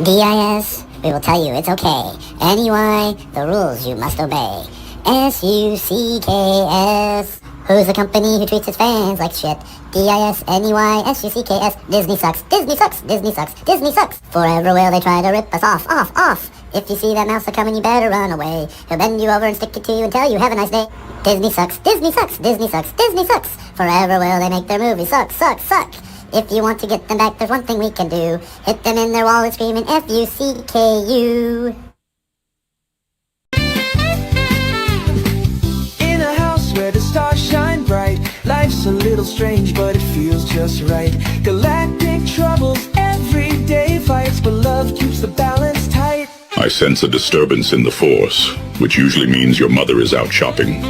DIS, we will tell you it's okay. NEY, the rules you must obey. SUCKS, who's the company who treats its fans like shit? DIS, NEY, SUCKS, Disney sucks, Disney sucks, Disney sucks, Disney sucks. Forever will they try to rip us off, off, off. If you see that mouse coming, you better run away. He'll bend you over and stick it to you and tell you have a nice day. Disney sucks, Disney sucks, Disney sucks, Disney sucks. Forever will they make their movies suck, suck, suck. If you want to get them back, there's one thing we can do. Hit them in their wallet screaming FUCKU. In a house where the stars shine bright, life's a little strange, but it feels just right. Galactic troubles, everyday fights, but love keeps the balance tight. I sense a disturbance in the force, which usually means your mother is out shopping.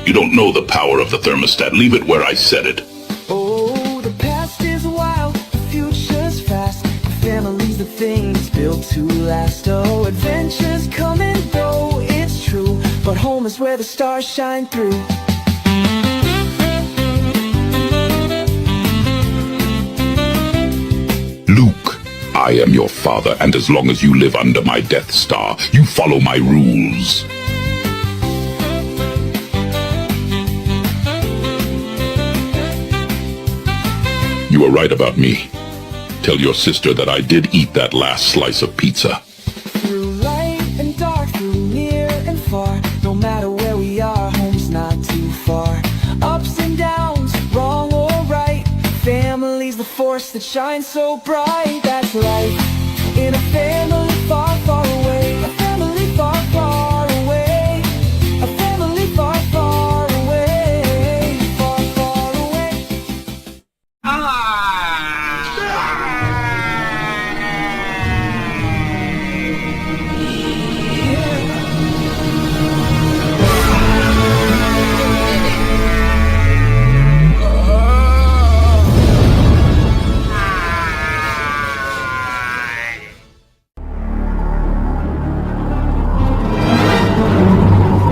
You don't know the power of the thermostat. Leave it where I said it. Oh, the past is wild, the future's fast. The family's the thing that's built to last. Oh, adventures come and go, it's true, but home is where the stars shine through. Luke, I am your father, and as long as you live under my Death Star, you follow my rules. You were right about me. Tell your sister that I did eat that last slice of pizza. Through light and dark, through near and far, no matter where we are, home's not too far. Ups and downs, wrong or right, family's the force that shines so bright. That's life in a family far, far away. A family far, far away. A family far, far away. Far, far away.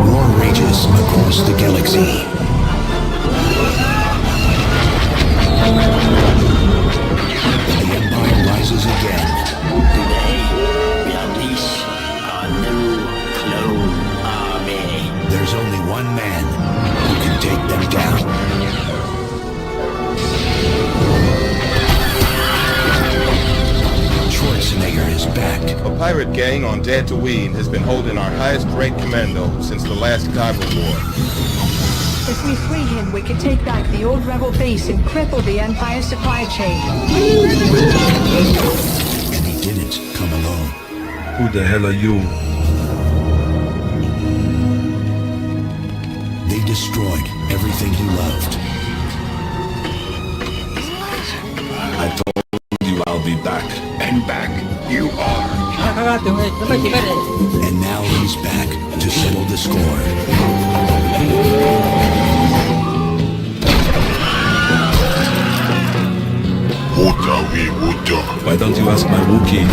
War rages across the galaxy. The Empire rises again. Today, we unleash our new clone army. There's only one man who can take them down. Schwarzenegger is back. A pirate gang on Tatooine has been holding our highest rank commando since the last Kyber War. If we free him, we can take back the old rebel base and cripple the Empire's supply chain. And he didn't come alone. Who the hell are you? They destroyed everything he loved. I told you I'll be back. And back you are. And now he's back to settle the score. Why don't you ask my Wookiee?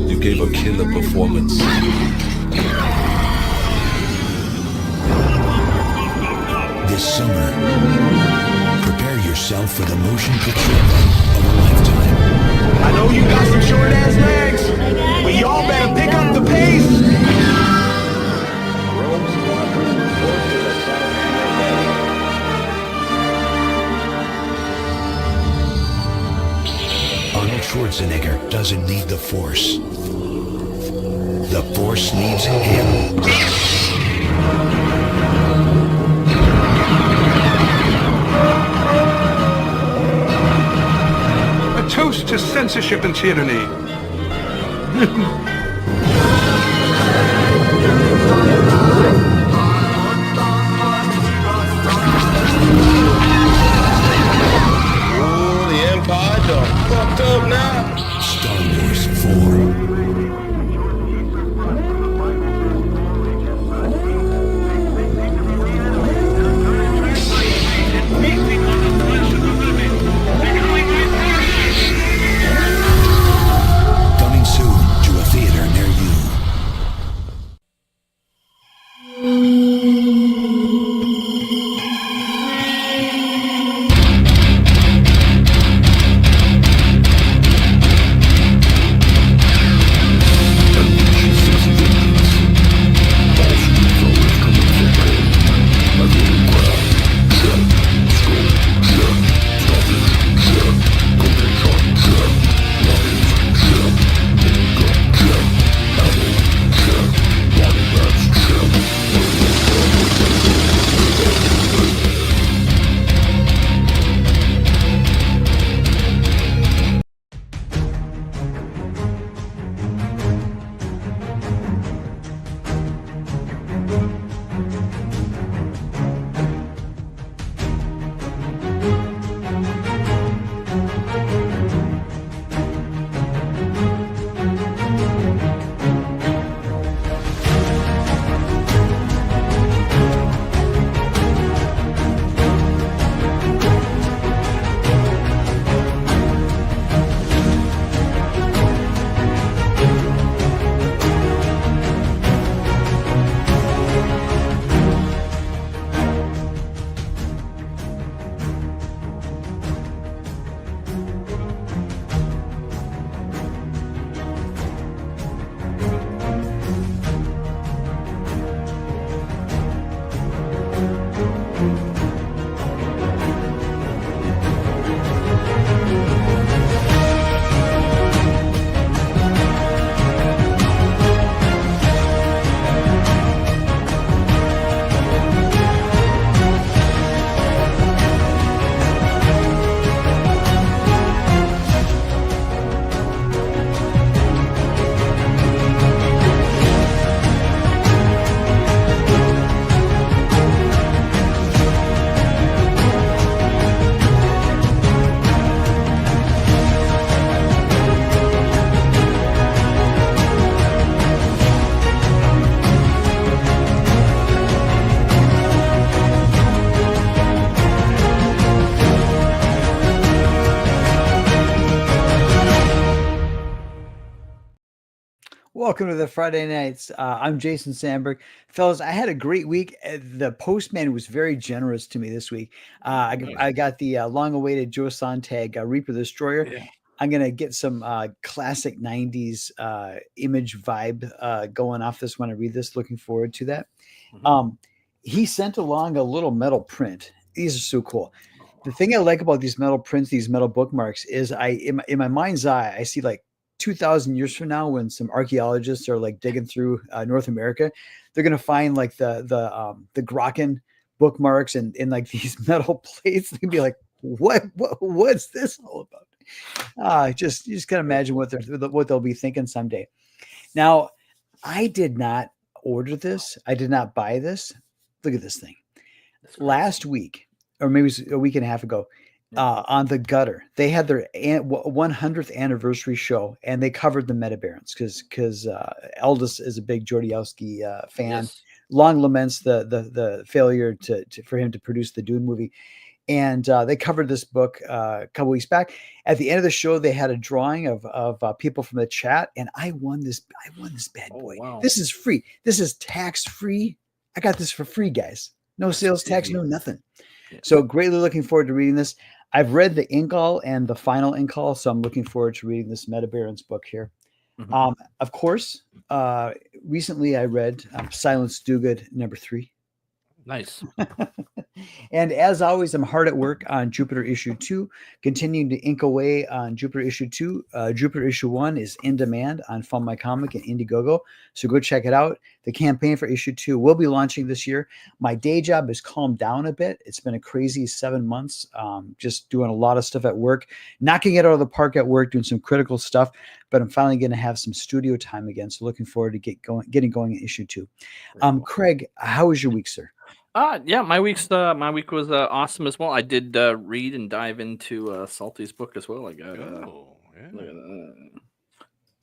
You gave a killer performance. This summer, prepare yourself for the motion picture of a lifetime. I know you got some short-ass legs, but y'all better pick up the pace. Arnold Schwarzenegger doesn't need the Force. The Force needs him. A toast to censorship and tyranny. Oh, the Empire done fucked up now. Star Wars 4. Welcome to the Friday Nights. I'm Jason Sandberg. Fellas, I had a great week. The postman was very generous to me this week. I got the long-awaited Joe Sontag Reaper the Destroyer. Yeah. I'm going to get some classic 90s image vibe going off this when I read this. Looking forward to that. He sent along a little metal print. These are so cool. The thing I like about these metal prints, these metal bookmarks, is in my mind's eye, I see like 2,000 years from now, when some archaeologists are like digging through North America, they're gonna find like the Grokken bookmarks and like these metal plates. They'd be like, what's this all about? Just you just can imagine what they'll be thinking someday. Now, I did not order this. I did not buy this. Look at this thing. Last week, or maybe it was a week and a half ago, on the Gutter, they had their 100th anniversary show, and they covered the Meta Barons because Eldest is a big Jodorowsky fan. Yes. Long laments the failure for him to produce the Dune movie, and they covered this book a couple weeks back. At the end of the show, they had a drawing of people from the chat, and I won this bad boy. Wow. This is free. This is tax free. I got this for free, guys. No sales tax, no nothing. So greatly looking forward to reading this. I've read the Inkall and the final Inkall, so I'm looking forward to reading this Meta Barons book here. Of course, recently I read Silence DoGood #3. Nice. And as always, I'm hard at work on Jupiter issue 2, continuing to ink away on Jupiter issue 2. Jupiter issue 1 is in demand on Fund My Comic and IndieGoGo, so go check it out. The campaign for issue 2 will be launching this year. My day job has calmed down a bit. It's been a crazy 7 months, just doing a lot of stuff at work, knocking it out of the park at work, doing some critical stuff, but I'm finally going to have some studio time again, so looking forward to getting going in issue 2. Craig, how was your week, sir? Yeah, my week was awesome as well. I did read and dive into Salty's book as well.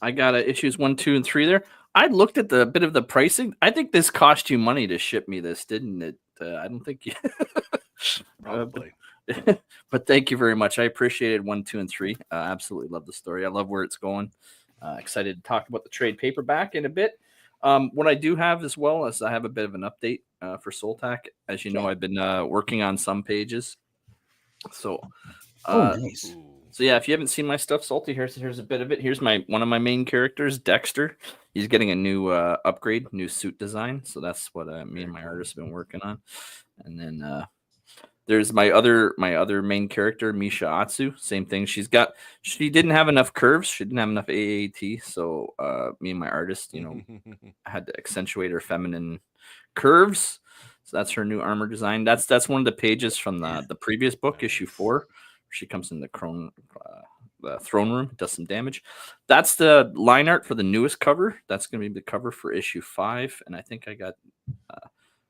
I got issues 1, 2, and 3 there. I looked at the bit of the pricing. I think this cost you money to ship me this, didn't it? I don't think you. Probably. But thank you very much. I appreciated 1, 2, and 3. Absolutely love the story. I love where it's going. Excited to talk about the trade paperback in a bit. What I do have as well is I have a bit of an update for Soltak. As you know, I've been working on some pages. So, nice. So yeah, if you haven't seen my stuff, Salty, here's a bit of it. Here's one of my main characters, Dexter. He's getting a new upgrade, new suit design. So that's what me and my artist have been working on. And then there's my other main character, Misha Atsu. Same thing. She didn't have enough curves. She didn't have enough AAT. So me and my artist, had to accentuate her feminine curves. So that's her new armor design. That's one of the pages from the previous book, issue 4. She comes in the throne room, does some damage. That's the line art for the newest cover. That's going to be the cover for issue 5. And I think I got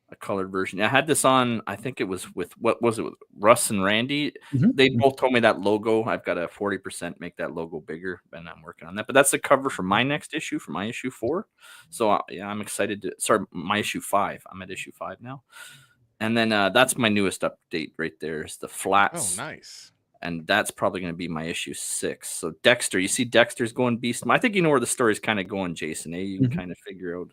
a colored version. I had this on, I think it was with Russ and Randy. They both told me that logo, I've got a 40% make that logo bigger, and I'm working on that. But that's the cover for my next issue, for my issue 4. So yeah, I'm excited my issue 5. I'm at issue 5 now. And then that's my newest update right there, is the flats. Oh, nice. And that's probably going to be my issue 6. So Dexter, you see Dexter's going beast. I think you know where the story's kind of going, Jason. You can kind of figure out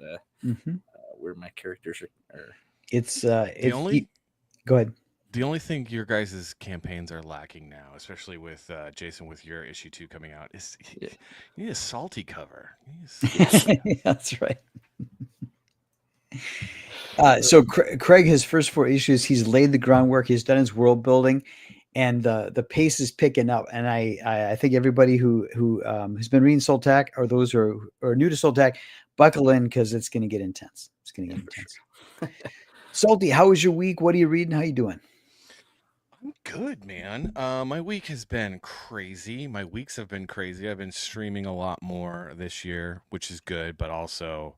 where my characters are. Go ahead. The only thing your guys' campaigns are lacking now, especially with Jason, with your issue 2 coming out, is you need a Salty cover. That's right. So Craig, his first 4 issues, he's laid the groundwork. He's done his world building, and the pace is picking up. And I think everybody who has been reading Soltak, or those who are new to Soltak, buckle in, because it's going to get intense. It's going to get intense. Salty, how was your week? What are you reading? How you doing? I'm good, man. My week has been crazy. My weeks have been crazy. I've been streaming a lot more this year, which is good, but also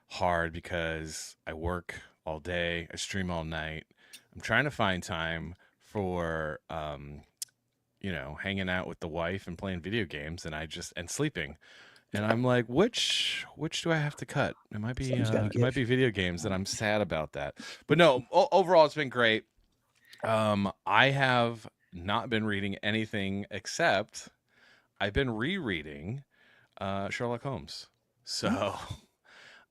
hard because I work all day. I stream all night. I'm trying to find time for, hanging out with the wife and playing video games, and sleeping. And I'm like, which do I have to cut? It might be video games, and I'm sad about that. But no, overall, it's been great. I have not been reading anything except I've been rereading Sherlock Holmes. So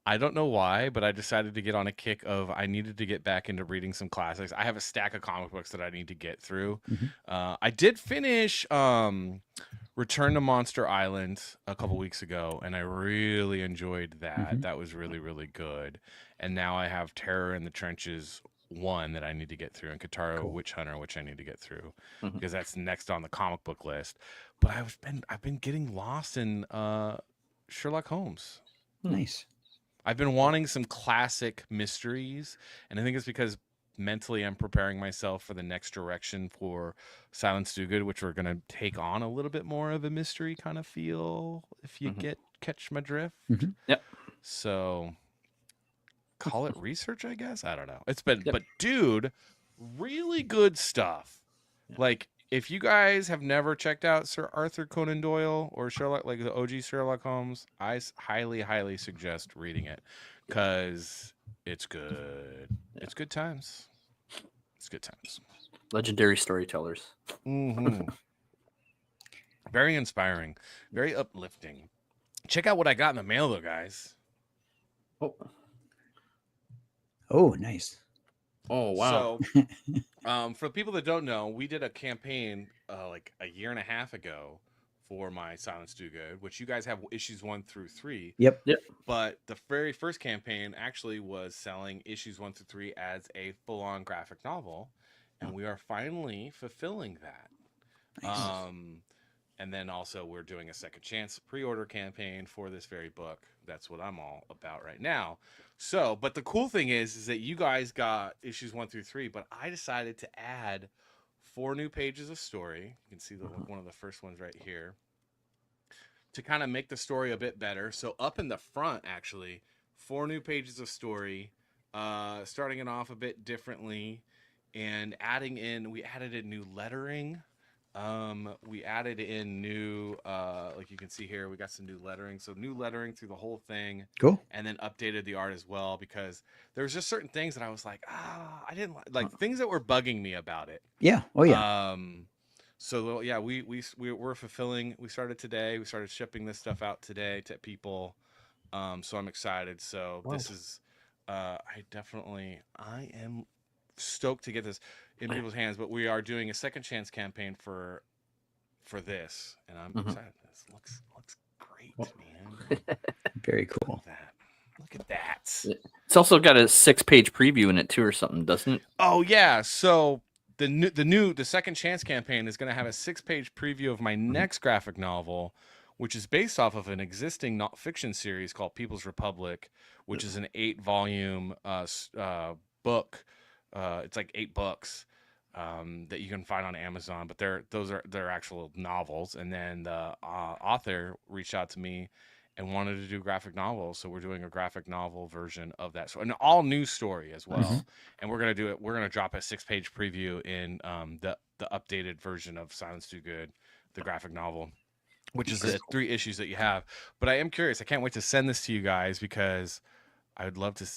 I don't know why, but I decided to get on a kick of I needed to get back into reading some classics. I have a stack of comic books that I need to get through. I did finish Return to Monster Island a couple weeks ago, and I really enjoyed that. That was really, really good. And now I have Terror in the Trenches 1 that I need to get through, and Kataro Witch Hunter, which I need to get through because that's next on the comic book list. But I've been getting lost in Sherlock Holmes. Nice. I've been wanting some classic mysteries, and I think it's because mentally I'm preparing myself for the next direction for Silence DoGood, which we're going to take on a little bit more of a mystery kind of feel, if you catch my drift. Yep. So call it research, I guess. I don't know. It's been, but dude, really good stuff. Like, if you guys have never checked out Sir Arthur Conan Doyle or Sherlock, like the OG Sherlock Holmes, I highly, highly suggest reading it because it's good. It's good times. It's good times. Legendary storytellers. Very inspiring. Very uplifting. Check out what I got in the mail, though, guys. Oh, nice. Oh, wow. So, for people that don't know, we did a campaign like a year and a half ago for my Silence DoGood, which you guys have issues 1 through 3. Yep. But the very first campaign actually was selling issues 1 through 3 as a full-on graphic novel, and we are finally fulfilling that. Nice. And then also we're doing a second chance pre-order campaign for this very book. That's what I'm all about right now. So, but the cool thing is that you guys got issues 1 through 3, but I decided to add 4 new pages of story. You can see one of the first ones right here to kind of make the story a bit better. So up in the front, actually, 4 new pages of story, starting it off a bit differently and we added in new lettering. We added in new, like you can see here, we got some new lettering. So new lettering through the whole thing. Cool. And then updated the art as well, because there was just certain things that I was like, I didn't like things that were bugging me about it. Yeah. Oh yeah. So yeah, we're fulfilling. We started today. We started shipping this stuff out today to people. So I'm excited. So this is, I am stoked to get this in people's hands, but we are doing a second chance campaign for this, and I'm excited. This looks great, man. Very cool. Look at that. It's also got a 6-page preview in it too, or something, doesn't it? Oh yeah. So the second chance campaign is going to have a 6-page preview of my next graphic novel, which is based off of an existing fiction series called People's Republic, which is an 8-volume book. It's like 8 books that you can find on Amazon, but they're actual novels. And then the author reached out to me and wanted to do graphic novels, so we're doing a graphic novel version of that. So an all new story as well. And we're gonna do it. We're gonna drop a 6-page preview in the updated version of Silence DoGood, the graphic novel, which is the 3 issues that you have. But I am curious. I can't wait to send this to you guys because I would love to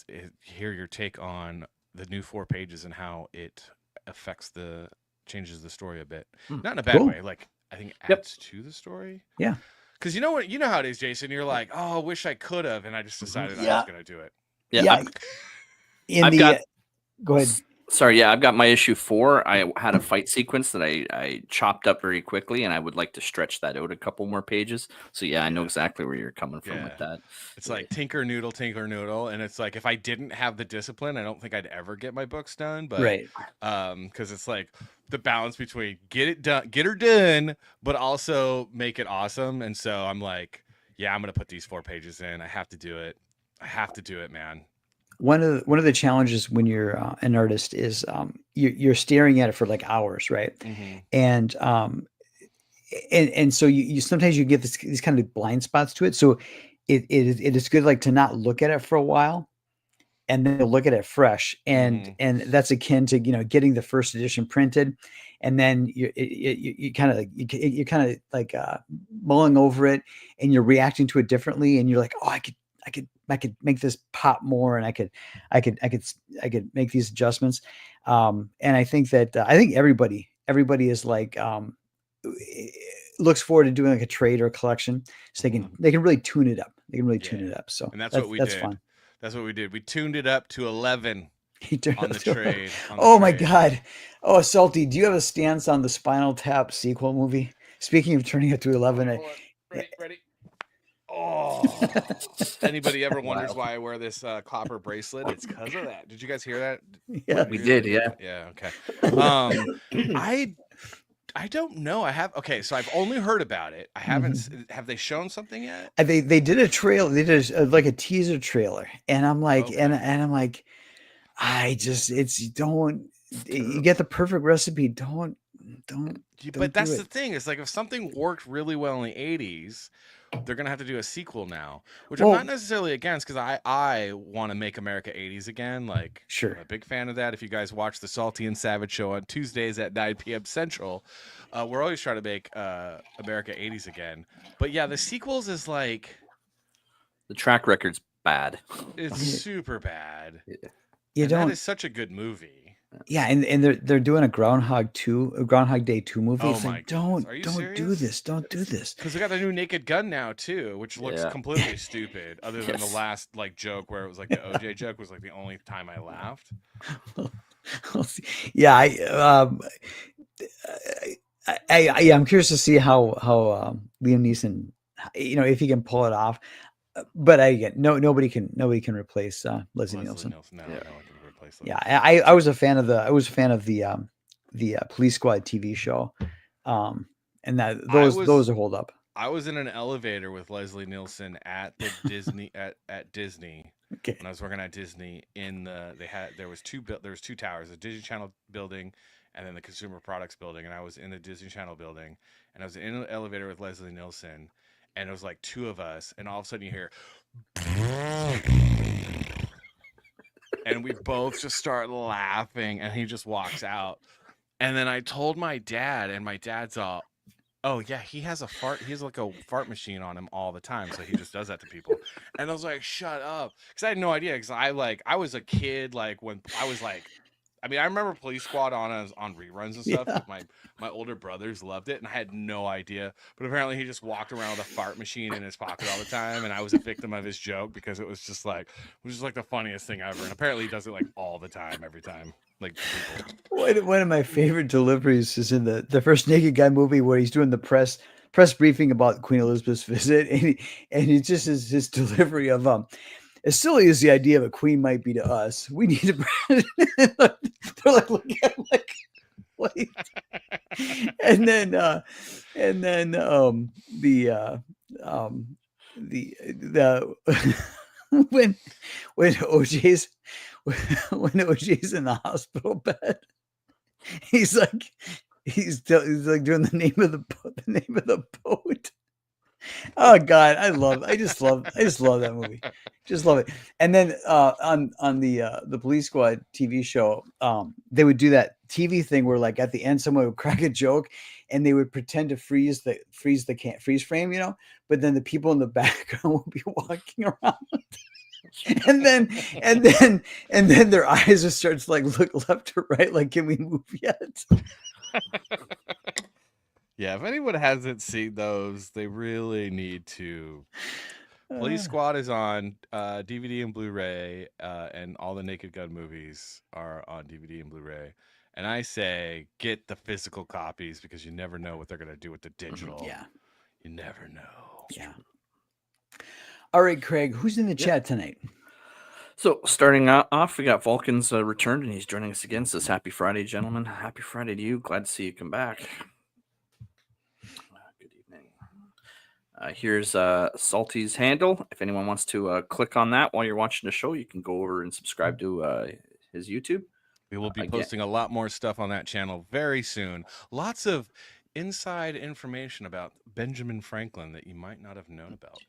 hear your take on the new 4 pages and how it changes the story a bit. Not in a bad way. Like, I think it adds to the story. Yeah. Because you know how it is, Jason. You're like, oh, I wish I could have, and I just decided I was going to do it. Yeah. Go ahead. Sorry, yeah, I've got my issue 4. I had a fight sequence that I chopped up very quickly, and I would like to stretch that out a couple more pages. So yeah, I know exactly where you're coming from with that. It's like tinker noodle, and it's like if I didn't have the discipline, I don't think I'd ever get my books done. But right, because it's like the balance between get her done, but also make it awesome. And so I'm like, yeah, I'm gonna put these 4 pages in. I have to do it. Man. One of the challenges when you're an artist is you're staring at it for like hours, right? And so you sometimes you get these kind of blind spots to it. So it is good like to not look at it for a while, and then look at it fresh. And that's akin to getting the first edition printed, and then you're kind of like mulling over it, and you're reacting to it differently, and you're like, oh, I could make this pop more, and I could make these adjustments. And I think that everybody is like looks forward to doing like a trade or a collection, so they can really tune it up. They can really tune it up. So And that's what we that's did. fun. That's what we did. We tuned it up to 11 on the trade. My God. Oh, Salty, do you have a stance on the Spinal Tap sequel movie? Speaking of turning it to 11. Ready? Oh, anybody ever wonders why I wear this copper bracelet? It's because of that. Did you guys hear that? Yeah, we did. Yeah. Yeah. Okay. I don't know. So I've only heard about it. I haven't. Have they shown something yet? They did a trailer. They did like a teaser trailer, and I'm like, and I'm like, you get the perfect recipe. Don't. But that's the thing. It's like if something worked really well in the 80s, they're gonna have to do a sequel now, which I'm not necessarily against because I want to make America 80s again. Like, sure, I'm a big fan of that. If you guys watch the Salty and Savage show on Tuesdays at 9 p.m. Central, we're always trying to make America 80s again. But yeah, the sequels is like the track record's bad. It's super bad. Yeah. That is such a good movie. Yeah, and they're doing a Groundhog Day 2 movie. It's like, don't do this. Don't do this. Because they got the new Naked Gun now too, which looks completely stupid. Other than the last joke where it was like the OJ joke was like the only time I laughed. Yeah, I'm curious to see how Liam Neeson, if he can pull it off. But again, nobody can replace Leslie Nielsen. Yeah, I was a fan of the Police Squad TV show, and that those are hold up. I was in an elevator with Leslie Nielsen at the Disney at Disney when I was working at Disney. There was two towers, the Disney Channel building and then the Consumer Products building, and I was in the Disney Channel building, and I was in an elevator with Leslie Nielsen, and it was like two of us, and all of a sudden you hear. And we both just start laughing, and he just walks out. And then I told my dad, and my dad's all, "Oh yeah, he has a fart. He has like a fart machine on him all the time, so he just does that to people." And I was like, "Shut up," because I had no idea. Because I was a kid, like when I was like, I remember Police Squad on reruns and stuff. Yeah. My older brothers loved it, and I had no idea. But apparently, he just walked around with a fart machine in his pocket all the time, and I was a victim of his joke because it was just like the funniest thing ever. And apparently, he does it like all the time, every time. Like one of my favorite deliveries is in the first Naked Guy movie where he's doing the press briefing about Queen Elizabeth's visit, and he just is his delivery of as silly as the idea of a queen might be to us, we need a president. They're like, look at him like, wait. And then when OJ's in the hospital bed, he's like doing the name of the boat. Oh God, I just love that movie. Just love it. And then on the Police Squad TV show, they would do that TV thing where like at the end someone would crack a joke and they would pretend to freeze freeze frame, but then the people in the background would be walking around. and then their eyes just start to like look left or right, like, can we move yet? Yeah, if anyone hasn't seen those, they really need to. Police Squad is on DVD and Blu-ray, and all the Naked Gun movies are on DVD and Blu-ray. And I say get the physical copies because you never know what they're going to do with the digital. Yeah. You never know. Yeah. All right, Craig, who's in the chat tonight? So starting off, we got Vulcan's returned, and he's joining us again. Says, happy Friday, gentlemen. Happy Friday to you. Glad to see you come back. Good evening. Here's Salty's handle. If anyone wants to click on that while you're watching the show, you can go over and subscribe to his YouTube. We will be posting a lot more stuff on that channel very soon. Lots of inside information about Benjamin Franklin that you might not have known about.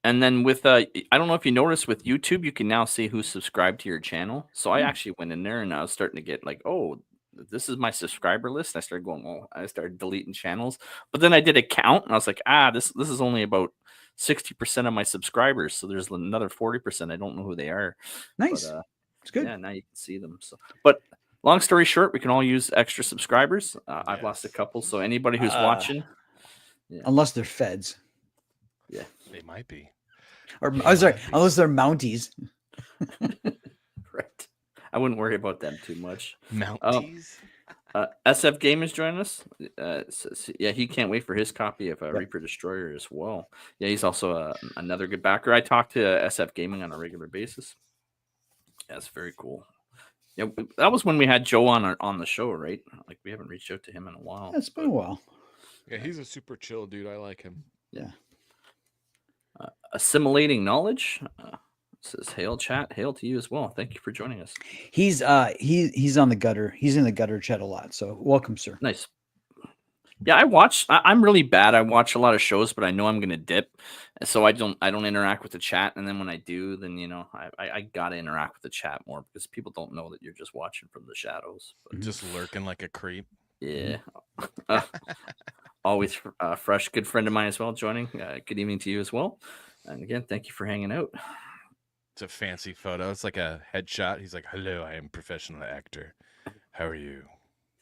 And then with, I don't know if you noticed with YouTube, you can now see who's subscribed to your channel. So I actually went in there and I was starting to get like, oh, this is my subscriber list. I started going, oh, I started deleting channels. But then I did a count and I was like, this is only about 60% of my subscribers. So there's another 40%. I don't know who they are. Nice. But, it's good. Yeah, now you can see them. So, but long story short, we can all use extra subscribers. I've lost a couple. So anybody who's watching. Unless they're feds. Yeah. They might be. Or sorry, unless they're Mounties. Right. I wouldn't worry about them too much. Mounties. SF Game is joining us. Yeah, he can't wait for his copy of Reaper Destroyer as well. Yeah, he's also another good backer. I talk to SF Gaming on a regular basis. That's very cool. Yeah, that was when we had Joe on the show, right? Like we haven't reached out to him in a while. It's been a while. Yeah, he's a super chill dude. I like him. Yeah. Assimilating knowledge. Says hail chat, hail to you as well. Thank you for joining us. He's on the gutter. He's in the gutter chat a lot. So welcome, sir. Nice. Yeah, I'm really bad. I watch a lot of shows, but I know I'm gonna dip, so I don't interact with the chat. And then when I do, then I gotta interact with the chat more because people don't know that you're just watching from the shadows. But just lurking like a creep. Yeah. Always fresh. Good friend of mine as well joining. Good evening to you as well. And again, thank you for hanging out. It's a fancy photo. It's like a headshot. He's like, "Hello, I am a professional actor. How are you?"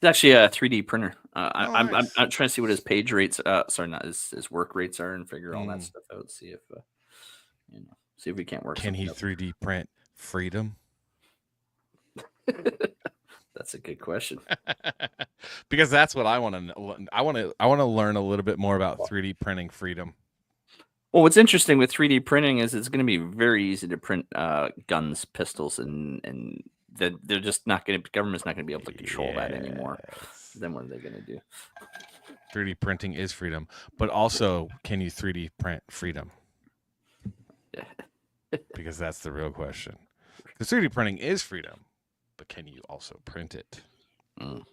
It's actually a 3D printer. I'm Nice. trying to see what his page rates, sorry, not his work rates are, and figure all that stuff out. See if we can't work. Can he 3D print freedom? That's a good question. Because that's what I want to know. I want to learn a little bit more about 3D printing freedom. Well, what's interesting with 3D printing is it's going to be very easy to print guns, pistols, and they're just not going to. Government's not going to be able to control that anymore. Then what are they going to do? 3D printing is freedom, but also, can you 3D print freedom? Because that's the real question. Because 3D printing is freedom, but can you also print it? From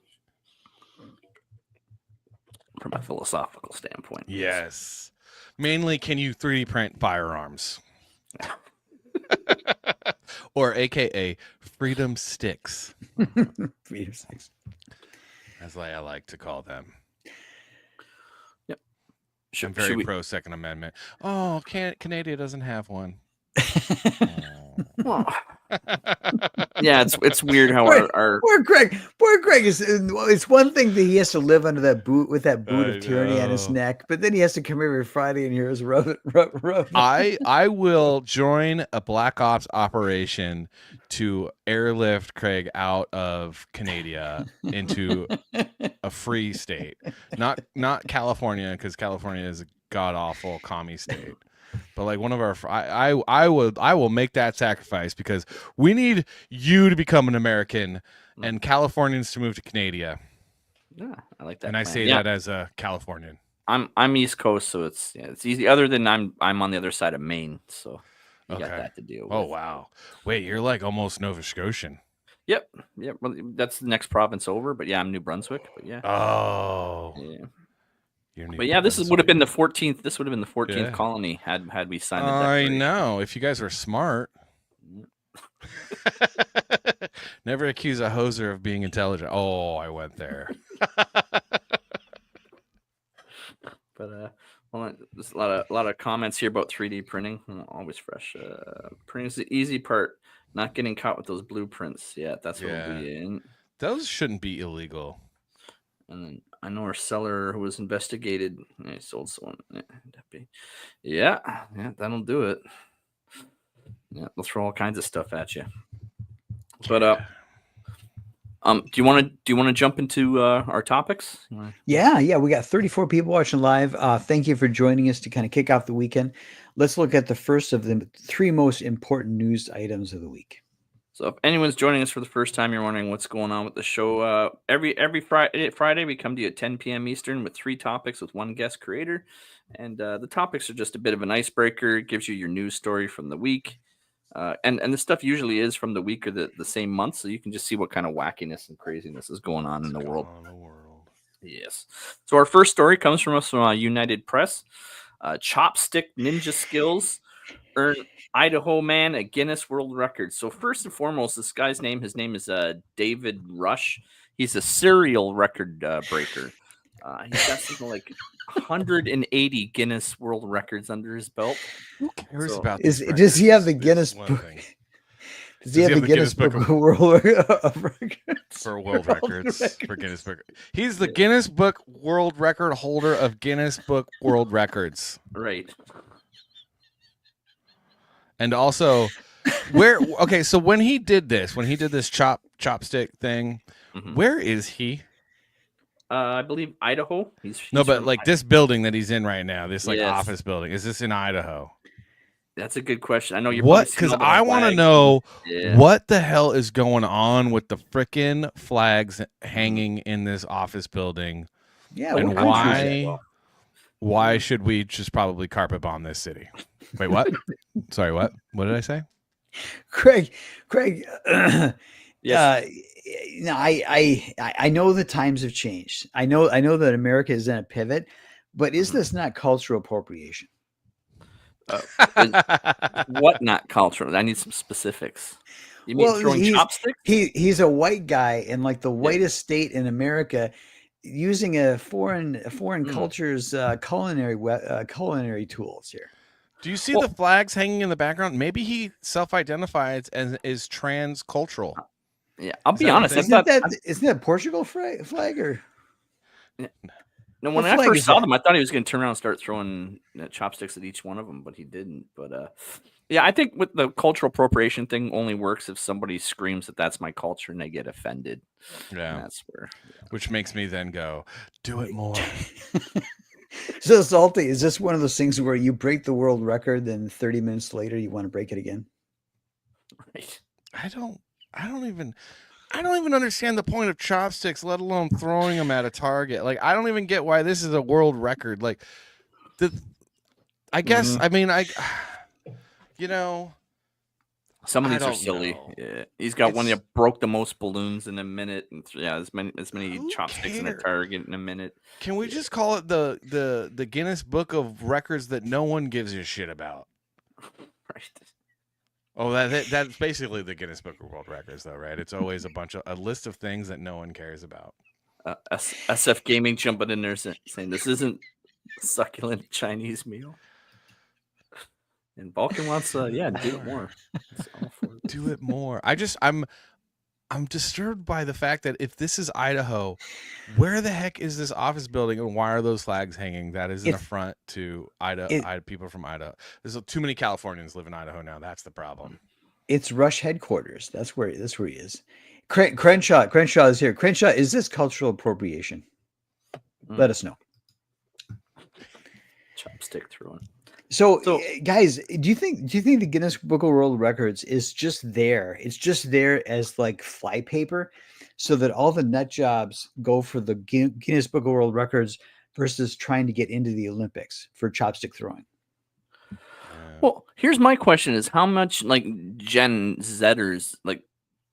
a philosophical standpoint. Yes. Mainly, can you 3D print firearms? Or AKA freedom sticks. Freedom sticks. That's what I like to call them. Yep. I'm very pro Second Amendment. Oh, Canada doesn't have one. Yeah, it's weird how our poor Greg is. It's one thing that he has to live under that boot with that boot of tyranny on his neck, but then he has to come every Friday and hear us rub. I will join a Black Ops operation to airlift Craig out of Canada into a free state, not California, because California is a god awful commie state. But like one of our, I will make that sacrifice because we need you to become an American and Californians to move to Canada. Yeah, I like that. And I say that as a Californian. I'm East Coast, so it's easy. Other than I'm on the other side of Maine, so you got that to deal with. Oh wow! Wait, you're like almost Nova Scotian. Yep. Well, that's the next province over, but yeah, I'm New Brunswick. But yeah. Oh. Yeah. But yeah, would have been the 14th. This would have been the 14th Yeah. colony had we signed. I know. If you guys were smart. Never accuse a hoser of being intelligent. Oh, I went there. But well, there's a lot of comments here about 3D printing. Always fresh. Printing is the easy part. Not getting caught with those blueprints. Yeah, that's what we'll be in. Those shouldn't be illegal. And then I know our seller who was investigated. He sold someone. Yeah, that'll do it. Yeah, they'll throw all kinds of stuff at you. But do you want to jump into our topics? Yeah, we got 34 people watching live. Thank you for joining us to kind of kick off the weekend. Let's look at the first of the three most important news items of the week. So if anyone's joining us for the first time, you're wondering what's going on with the show. Every Friday we come to you at 10 p.m. Eastern with 3 topics with one guest creator. And the topics are just a bit of an icebreaker. It gives you your news story from the week. And the stuff usually is from the week or the same month. So you can just see what kind of wackiness and craziness is going on in the world. Yes. So our first story comes from us from United Press. Chopstick ninja skills earn Idaho man a Guinness World Record. So first and foremost, his name is David Rush. He's a serial record breaker. He's got something like 180 Guinness World Records under his belt. Who cares about this? Does he have the Guinness book? Does he have the Guinness Book of World Records? For World Records. For Guinness Book. He's the Guinness Book World Record holder of Guinness Book World Records. Right. And also, okay, so when he did this chopstick thing, where is he? I believe Idaho. He's no, but from like this building that he's in right now, this like Yes. office building, is this in Idaho? That's a good question. I know you're What? probably Because I want to know what the hell is going on with the frickin' flags hanging in this office building. Yeah, and what why should we just probably carpet bomb this city? Wait, what? Sorry, what? What did I say? Craig, Yes. no, I know the times have changed. I know that America is in a pivot, but is this not cultural appropriation? What not cultural? I need some specifics. You mean throwing chopsticks? He's a white guy in like the whitest state in America, using a foreign culture's culinary tools here. Do you see the flags hanging in the background? Maybe he self-identifies as is transcultural. Yeah, I'll be honest. Isn't that Portugal flag or? No, when I first saw them, I thought he was going to turn around and start throwing chopsticks at each one of them, but he didn't. But yeah, I think with the cultural appropriation thing only works if somebody screams that that's my culture and they get offended. Yeah, and that's where. Which makes me then go, do it more. So Salty, is this one of those things where you break the world record, then 30 minutes later you want to break it again? Right. I don't even understand the point of chopsticks, let alone throwing them at a target. Like, I don't even get why this is a world record. Like, I guess, I mean, some of these are silly. Yeah. He's got one that broke the most balloons in a minute, and as many chopsticks in a target in a minute. Can we just call it the Guinness Book of Records that no one gives a shit about? Right. Oh, that's basically the Guinness Book of World Records, though, right? It's always a list of things that no one cares about. SF Gaming jumping in there saying this isn't a succulent Chinese meal. And Balkan wants do it more. Do it more. I'm disturbed by the fact that if this is Idaho, where the heck is this office building and why are those flags hanging? That is an affront to people from Idaho. There's too many Californians live in Idaho now. That's the problem. It's Rush headquarters. That's where he is. Crenshaw is here. Crenshaw, is this cultural appropriation? Let us know. Chopstick throwing. So, guys, do you think the Guinness Book of World Records is just there? It's just there as like flypaper, so that all the nut jobs go for the Guinness Book of World Records versus trying to get into the Olympics for chopstick throwing. Well, here's my question: is how much like Gen Zers like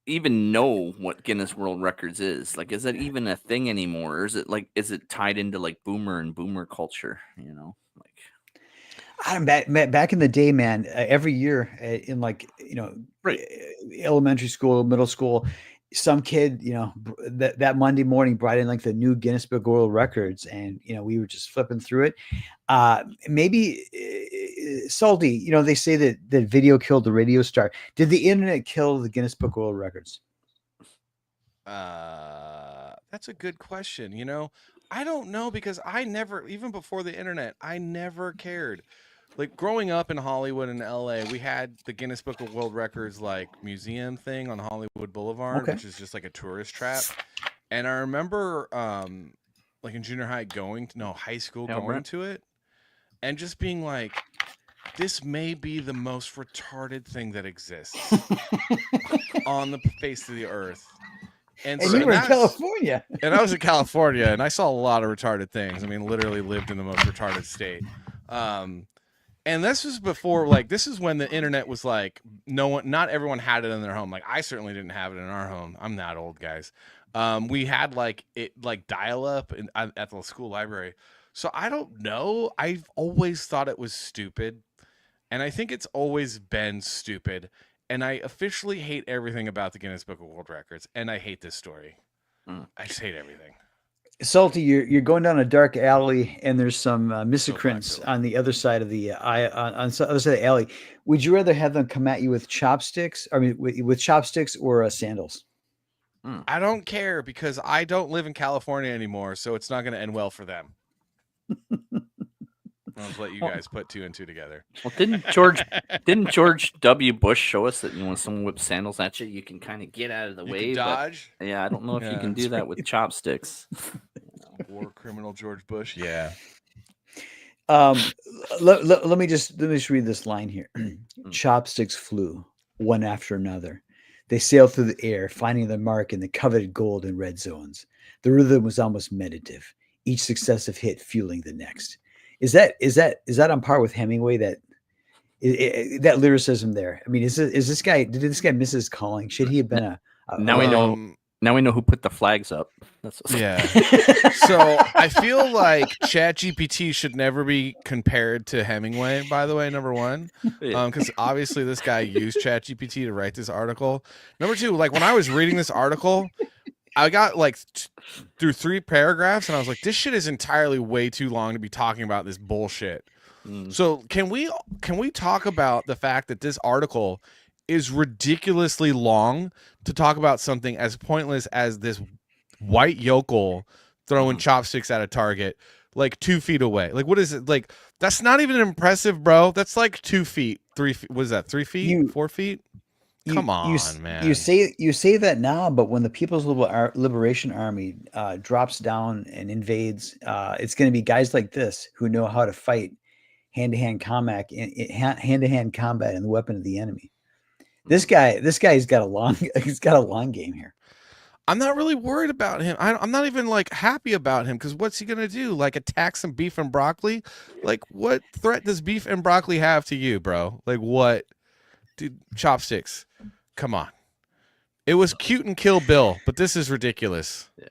even know what Guinness World Records is? Like, is that even a thing anymore, or is it tied into like boomer culture? Back in the day, man, every year in elementary school, middle school, some kid, that Monday morning brought in like the new Guinness Book of World Records, and we were just flipping through it. Maybe Salty, they say that video killed the radio star. Did the internet kill the Guinness Book of World Records? That's a good question. I don't know, because I never, even before the internet, I never cared. Like growing up in Hollywood and LA, we had the Guinness Book of World Records like museum thing on Hollywood Boulevard, which is just like a tourist trap. And I remember like in junior high high school going to it and just being like, this may be the most retarded thing that exists on the face of the earth. And you were in California. And I was in California, and I saw a lot of retarded things. I mean, literally lived in the most retarded state. And this was before, this is when the internet was like, not everyone had it in their home. Like, I certainly didn't have it in our home. I'm that old, guys. We had dial up at the school library. So I don't know. I've always thought it was stupid. And I think it's always been stupid. And I officially hate everything about the Guinness Book of World Records. And I hate this story. I just hate everything. Salty, you're going down a dark alley, and there's some miscreants on the other side of the on the other side of the alley. Would you rather have them come at you with chopsticks? I mean, with chopsticks or sandals? I don't care, because I don't live in California anymore, so it's not going to end well for them. I'll just let you guys put 2 and 2 together. Well, didn't George W. Bush show us that when someone whips sandals at you, you can kind of get out of the You way? can dodge? But, yeah, I don't know if you Yeah. can do that with chopsticks. War criminal George Bush. Yeah. Let me just read this line here. Chopsticks flew one after another. They sailed through the air, finding their mark in the coveted gold and red zones. The rhythm was almost meditative, each successive hit fueling the next. Is that on par with Hemingway? That lyricism there. I mean, did this guy miss his calling? Should he have been Now we know who put the flags up. Yeah. So I feel like ChatGPT should never be compared to Hemingway, by the way, number one. Because obviously this guy used ChatGPT to write this article. Number two, like when I was reading this article, I got like through 3 paragraphs and I was like, this shit is entirely way too long to be talking about this bullshit. So can we talk about the fact that this article is ridiculously long to talk about something as pointless as this white yokel throwing chopsticks at a target like 2 feet away? Like, what is it? Like, that's not even impressive, bro. That's like 2 feet, 3 feet. What is that? 3 feet, 4 feet? Come on, man. You say that now, but when the People's Liberation Army drops down and invades, it's going to be guys like this who know how to fight hand-to-hand combat and the weapon of the enemy. This guy's got a long game here. I'm not really worried about him. I'm not even like happy about him because what's he gonna do? Like attack some beef and broccoli? Like what threat does beef and broccoli have to you, bro? Like what? Dude, chopsticks. Come on. It was cute in Kill Bill, but this is ridiculous. Yeah.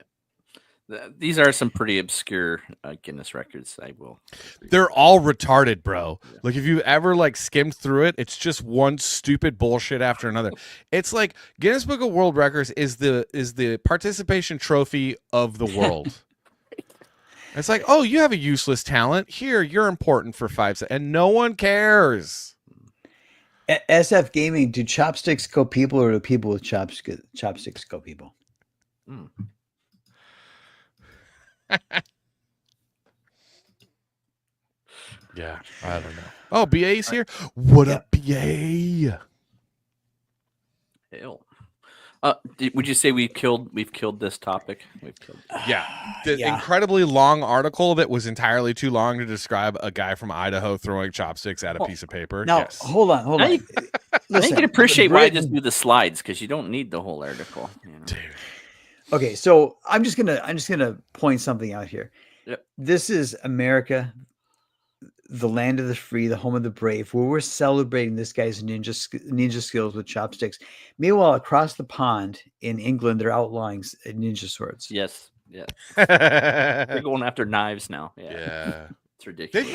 These are some pretty obscure Guinness records. I will. They're all retarded, bro. Yeah. Like if you've ever like skimmed through it, it's just one stupid bullshit after another. It's like Guinness Book of World Records is the participation trophy of the world. It's like, oh, you have a useless talent. Here, you're important for 5 seconds, and no one cares. SF Gaming, do chopsticks go people or do people with chopsticks go people? Yeah, I don't know. Oh, BA's here. What up, BA? Hell. Would you say we've killed this topic? Yeah. The incredibly long article that was entirely too long to describe a guy from Idaho throwing chopsticks at a piece of paper. Now, yes. hold on. Listen, you can appreciate why I just do the slides because you don't need the whole article. You know? Dude. Okay, so I'm just gonna point something out here. Yep. This is America, the land of the free, the home of the brave, where we're celebrating this guy's ninja skills with chopsticks. Meanwhile, across the pond in England, they're outlawing ninja swords. Yes, yeah. They're going after knives now. Yeah. It's ridiculous.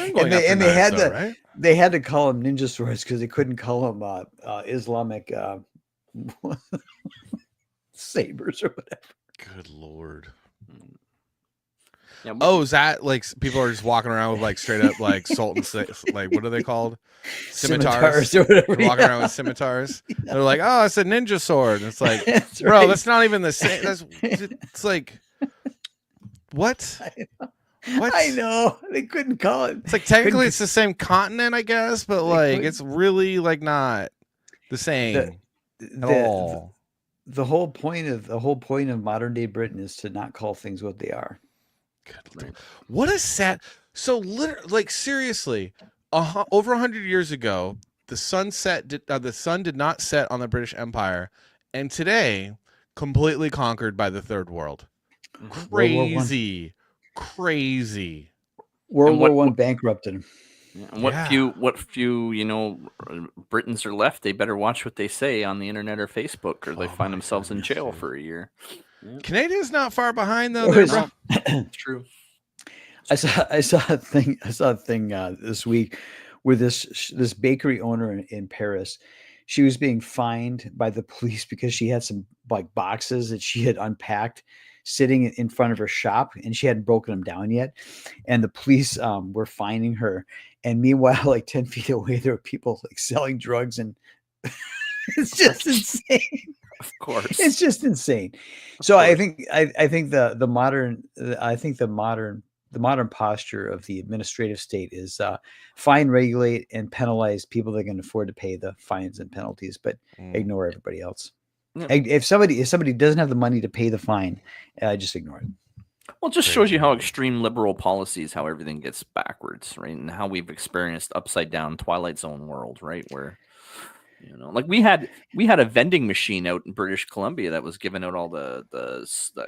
They had to call them ninja swords because they couldn't call them Islamic sabers or whatever. Good Lord. Yeah, is that like people are just walking around with like straight up like like what are they called? Scimitars or whatever. They're walking around with scimitars. Yeah. They're like, oh, it's a ninja sword. And it's like, that's bro, right. That's not even the same. It's like, what? I know they couldn't call it. It's like technically it's the same continent, I guess, but like it's really like not the same at all. The whole point of modern day Britain is to not call things what they are. Good. What a sad. So like seriously, over 100 years ago, the sun did not set on the British Empire, and today completely conquered by the Third World. Crazy. World War I bankrupted him. And what few Britons are left, they better watch what they say on the internet or Facebook, or they find themselves in jail for a year. Yeah. Canada's not far behind though. It's true. I saw a thing this week where this bakery owner in Paris, she was being fined by the police because she had some like boxes that she had unpacked sitting in front of her shop and she hadn't broken them down yet, and the police were fining her. And meanwhile, like 10 feet away, there were people like selling drugs, and it's just insane. Of course, it's just insane. So I think the modern modern posture of the administrative state is fine, regulate, and penalize people that can afford to pay the fines and penalties, but ignore everybody else. Yep. If somebody doesn't have the money to pay the fine, just ignore it. Well, it just shows you how extreme liberal policies, how everything gets backwards, right? And how we've experienced upside down Twilight Zone world, right? Where, like we had a vending machine out in British Columbia that was giving out all the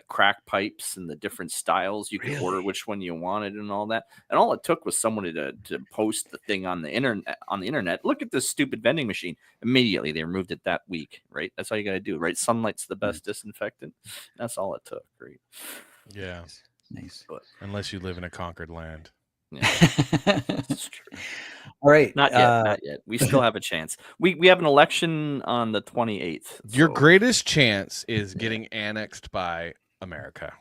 crack pipes and the different styles. You could order which one you wanted and all that. And all it took was somebody to post the thing on the internet. Look at this stupid vending machine. Immediately they removed it that week, right? That's all you got to do, right? Sunlight's the best disinfectant. That's all it took, right? Yeah. Nice. But, unless you live in a conquered land. Yeah. That's true. All right. Not yet. We still have a chance. We have an election on the 28th. Your greatest chance is getting annexed by America.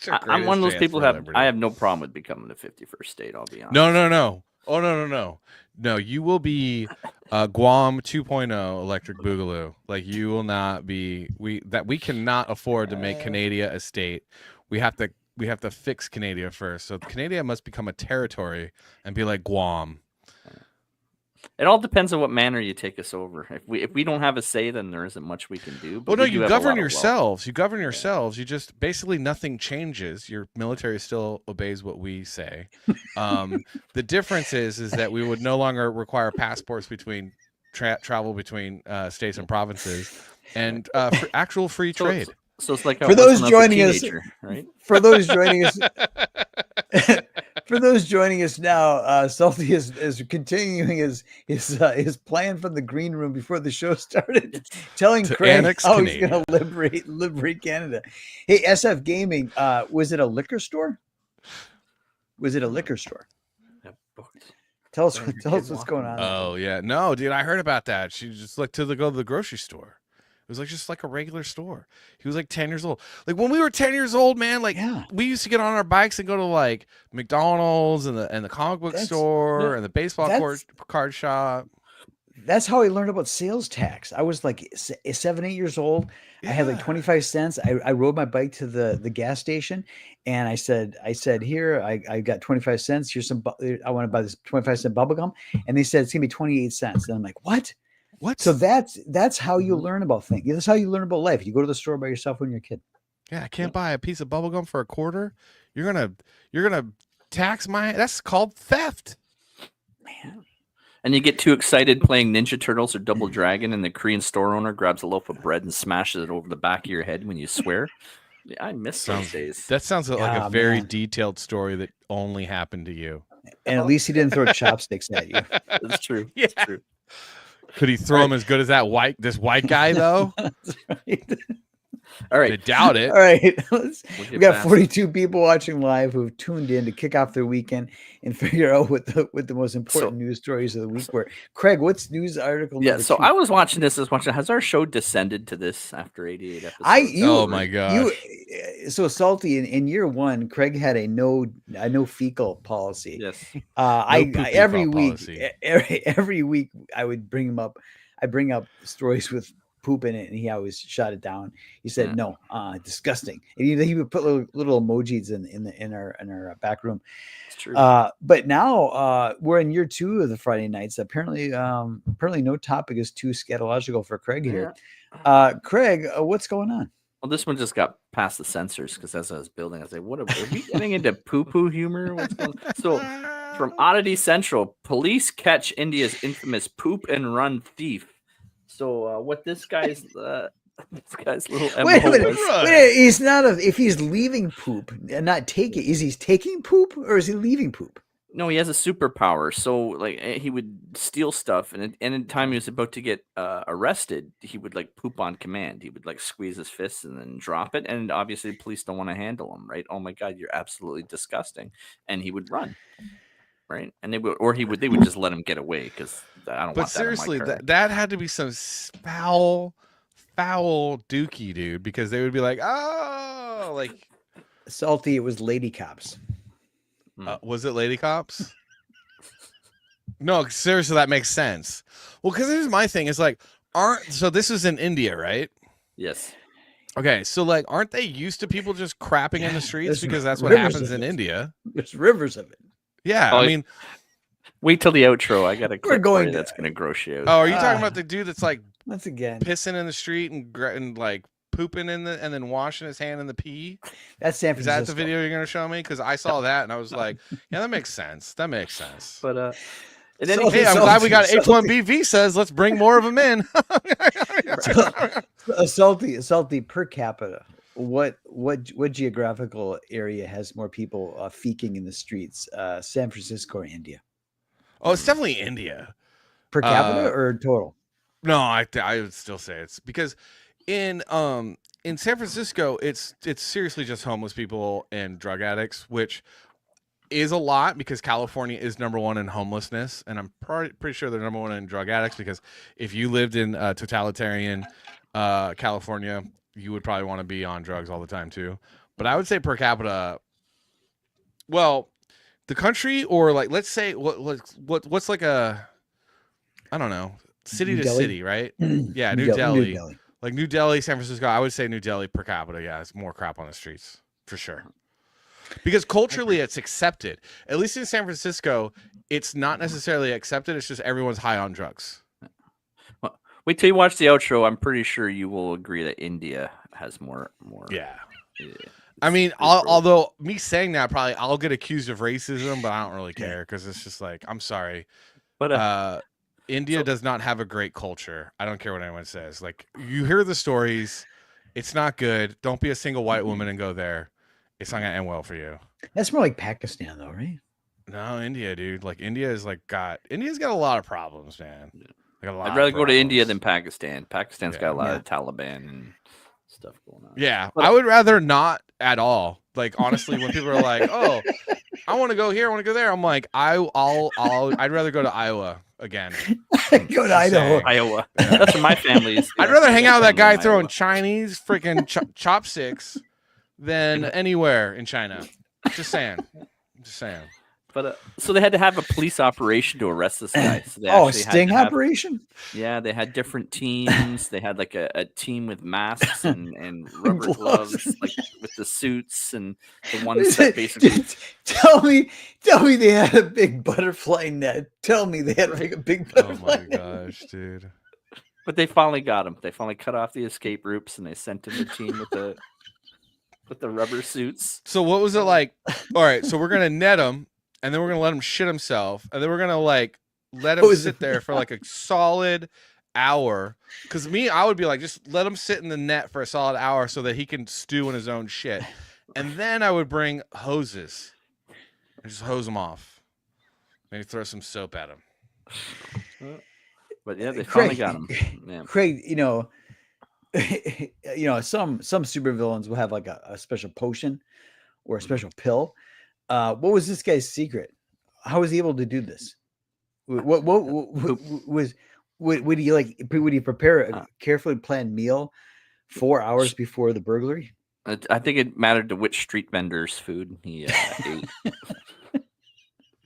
I'm one of those people I have no problem with becoming the 51st state, I'll be honest. No. Oh, no. No, you will be Guam 2.0 electric boogaloo. Like, you will not be. We cannot afford to make Canada a state. We have to fix Canada first. So Canada must become a territory and be like Guam. It all depends on what manner you take us over. If we don't have a say, then there isn't much we can do. Well, no, you govern yourselves. You govern yourselves. You just basically nothing changes. Your military still obeys what we say. The difference is that we would no longer require passports between travel between states and provinces, and for actual free trade. So it's like for those joining us, right? For those joining us. For those joining us now, Salty is continuing his plan from the green room before the show started, telling Craig how he's going to liberate Canada. Hey, SF Gaming, was it a liquor store? Was it a liquor store? Tell us what's going on. Oh yeah, no, dude, I heard about that. She just go to the grocery store. It was just like a regular store. He was like 10 years old. Like when we were 10 years old, man, we used to get on our bikes and go to like McDonald's and the comic book store and the baseball card shop. That's how I learned about sales tax. I was like 7, 8 years old. Yeah. I had like 25 cents. I rode my bike to the gas station and I said, here, I got 25 cents. Here's I want to buy this 25-cent bubble gum. And they said, it's gonna be 28 cents. And I'm like, what? So that's how you learn about things. That's how you learn about life. You go to the store by yourself when you're a kid. Yeah, I can't buy a piece of bubble gum for a quarter. You're gonna tax that's called theft. Man. And you get too excited playing Ninja Turtles or Double Dragon, and the Korean store owner grabs a loaf of bread and smashes it over the back of your head when you swear. Yeah, I miss those days. That sounds like a very detailed story that only happened to you. And at least he didn't throw chopsticks at you. That's true. Yeah. That's true. Could he throw him as good as this white guy though? That's right. All right. I doubt it. All right. We got 42 people watching live who've tuned in to kick off their weekend and figure out what the most important news stories of the week were. Craig, what's news article? Yeah, so 2? I was watching this. Has our show descended to this after 88 episodes? Oh my god! So Salty in year 1, Craig had a no fecal policy. Yes. Every week I would bring him up. I bring up stories with poop in it, and he always shot it down. He said no, disgusting. And he would put little emojis in our back room. It's true. But now we're in year 2 of the Friday nights. Apparently no topic is too scatological for Craig here. Craig, what's going on? Well, this one just got past the censors because as I was building, I was like, "What are we getting into poo-poo humor?" What's going on? So, from Oddity Central, police catch India's infamous poop and run thief. So, what this guy's little wait a minute. He's not if he's leaving poop and not taking. Is he taking poop or is he leaving poop? No, he has a superpower. So, like, he would steal stuff, and in the time he was about to get arrested, he would like poop on command. He would like squeeze his fists and then drop it, and obviously, the police don't want to handle him, right? Oh my god, you're absolutely disgusting, and he would run, right? And they would just let him get away because I don't. But want seriously, that, that had to be some foul dookie, dude, because they would be like, oh, like Salty. It was lady cops. Was it lady cops? No, seriously, that makes sense. Well, because here's my thing: is like, so this is in India, right? Yes. Okay, so like, aren't they used to people just crapping in the streets because that's what rivers happens of in it. India? There's rivers of it. Yeah, Oh, I mean, wait till the outro. I got a clip for going you to- that's gonna gross you out. oh, are you talking about the dude that's like Once again, pissing in the street and like pooping in the and then washing his hand in the pee? that's San Is Francisco. that the video you're gonna show me? Because I saw that and I was like, yeah, that makes sense. That makes sense. But Hey, I'm glad we got H-1B visas. Let's bring more of them in. Salty per capita. What geographical area has more people feking in the streets? San Francisco or India? Oh, it's definitely India. Per capita or total? No, I would still say it's because in San Francisco, it's seriously just homeless people and drug addicts, which is a lot because California is #1 in homelessness, and I'm pretty sure they're #1 in drug addicts because if you lived in totalitarian California, you would probably want to be on drugs all the time too. But I would say per capita, well, the country or like let's say what's like a, I don't know, city to city, right? Yeah, New Delhi. Like New Delhi, San Francisco. I would say New Delhi per capita. Yeah, it's more crap on the streets for sure. Because culturally, it's accepted. At least in San Francisco, it's not necessarily accepted. It's just everyone's high on drugs. Well, wait till you watch the outro. I'm pretty sure you will agree that India has more. Yeah. I mean, although me saying that, probably I'll get accused of racism, but I don't really care because it's just like, I'm sorry. But India does not have a great culture. I don't care what anyone says. Like, you hear the stories. It's not good. Don't be a single white woman and go there. It's not gonna end well for you. That's more like Pakistan, though, right? No, India, dude. Like India's got a lot of problems, man. Like I'd rather go to India than Pakistan. Pakistan's got a lot of Taliban and stuff going on. Yeah, I would rather not at all. Like honestly, when people are like, "Oh, I want to go here, I want to go there," I'm like, I'd rather go to Iowa again. Go to Idaho. Iowa. Yeah. That's where my family is. I'd rather hang out with that guy throwing Chinese freaking chopsticks than anywhere in China. Just saying. But so they had to have a police operation to arrest this guy. So they sting operation? Yeah, they had different teams. They had like a team with masks and rubber gloves, like with the suits and the ones that basically. Tell me they had a big butterfly net. Tell me they had a big butterfly net. Oh my gosh, dude. But they finally got him. They finally cut off the escape routes and they sent him the team with the rubber suits. So what was it like? All right, so we're gonna net him, and then we're gonna let him shit himself, and then we're gonna like let him sit there for like a solid hour. Because I would be like, just let him sit in the net for a solid hour so that he can stew in his own shit, and then I would bring hoses and just hose him off. Maybe throw some soap at him. But yeah, they finally got him. Yeah. Craig, some supervillains will have like a special potion or a special pill. What was this guy's secret? How was he able to do this? What would he prepare a carefully planned meal 4 hours before the burglary? I think it mattered to which street vendor's food he ate.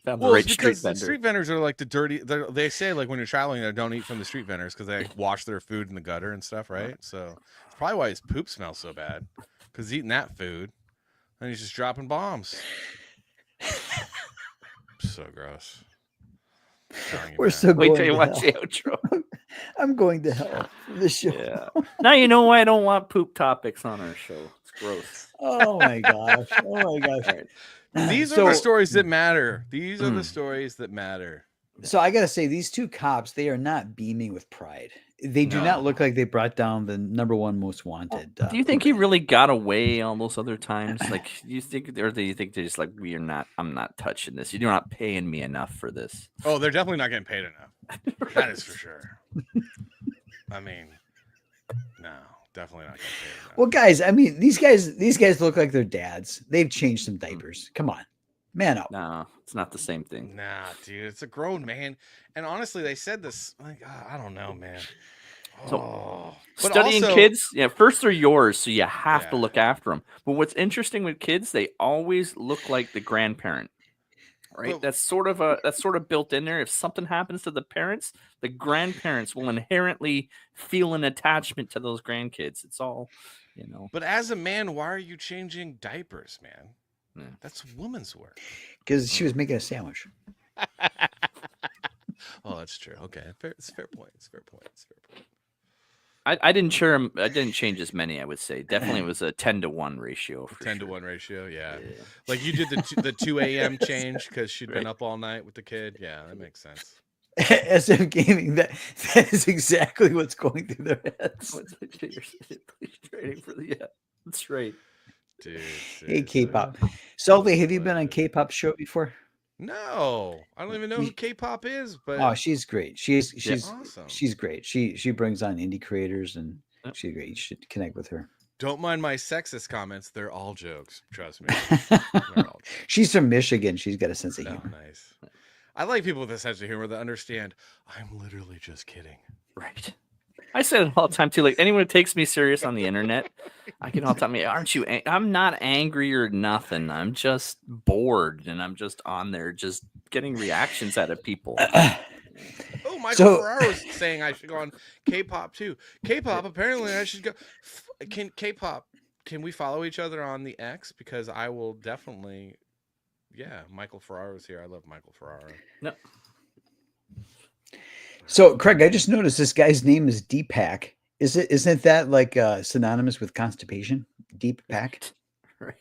Well, it's because the street vendors are like the dirty. They say like when you're traveling there, don't eat from the street vendors because they wash their food in the gutter and stuff, right? So it's probably why his poop smells so bad because he's eating that food and he's just dropping bombs. So gross. We're so wait going till you to watch hell. the outro. I'm going to hell for this show. Yeah. Now you know why I don't want poop topics on our show. It's gross. Oh my gosh. These are the stories that matter. These are the stories that matter. So I got to say, these two cops, they are not beaming with pride. They do not look like they brought down the #1 most wanted. Do you think he really got away all those other times? Like, do you think they're just like, I'm not touching this. You're not paying me enough for this. Oh, they're definitely not getting paid enough. That is for sure. I mean, no, definitely not getting paid enough. Well, guys, I mean, these guys look like their dads. They've changed some diapers. Come on, man up. No, it's not the same thing. Nah, dude, it's a grown man. And honestly, they said this. Like, I don't know, man. So, studying kids, first they're yours, so you have to look after them. But what's interesting with kids, they always look like the grandparent, right? Well, that's sort of built in there. If something happens to the parents, the grandparents will inherently feel an attachment to those grandkids. It's all, You know. But as a man, why are you changing diapers, man? Yeah. That's woman's work. Because she was making a sandwich. Oh, that's true. Okay, it's a fair point. It's a fair point. I didn't share him. I didn't change as many. I would say definitely it was a 10-to-1 ratio. For 10-to-1 ratio. Yeah. Like you did the 2 a.m. change because she'd been up all night with the kid. Yeah, that makes sense. SF Gaming, that is exactly what's going through their heads. Yeah, that's right. Dude. Hey, K-pop. Salvi, have you been on K-pop show before? No, I don't even know who K-pop is, but oh, she's great. She's awesome. She's great. She brings on indie creators, and she's great. You should connect with her. Don't mind my sexist comments. They're all jokes. Trust me. She's from Michigan. She's got a sense of humor. Nice. I like people with a sense of humor that understand. I'm literally just kidding. Right. I said it all the time too. Like anyone who takes me serious on the internet, I can all tell me, "Aren't you?" I'm not angry or nothing. I'm just bored, and I'm just on there, just getting reactions out of people. Oh, Michael Ferraro's saying I should go on K-pop too. K-pop, apparently I should go. Can K-pop? Can we follow each other on the X? Because I will definitely. Yeah, Michael Ferraro's here. I love Michael Ferraro. No. So, Craig, I just noticed this guy's name is Deepak. Isn't that like synonymous with constipation? Deepak. Right.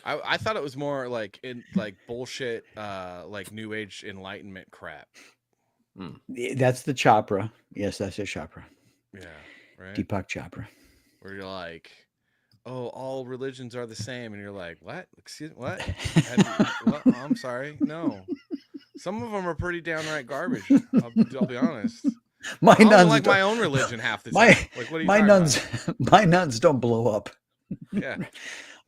I thought it was more like bullshit, like New Age Enlightenment crap. That's the Chopra. Yes, that's a Chopra. Yeah, right. Deepak Chopra. Where you're like, oh, all religions are the same, and you're like, what? Excuse what? What? Oh, I'm sorry. No, some of them are pretty downright garbage. I'll be honest. My I don't nuns like my own religion half the time. Like, what are you talking about? My nuns don't blow up. Yeah.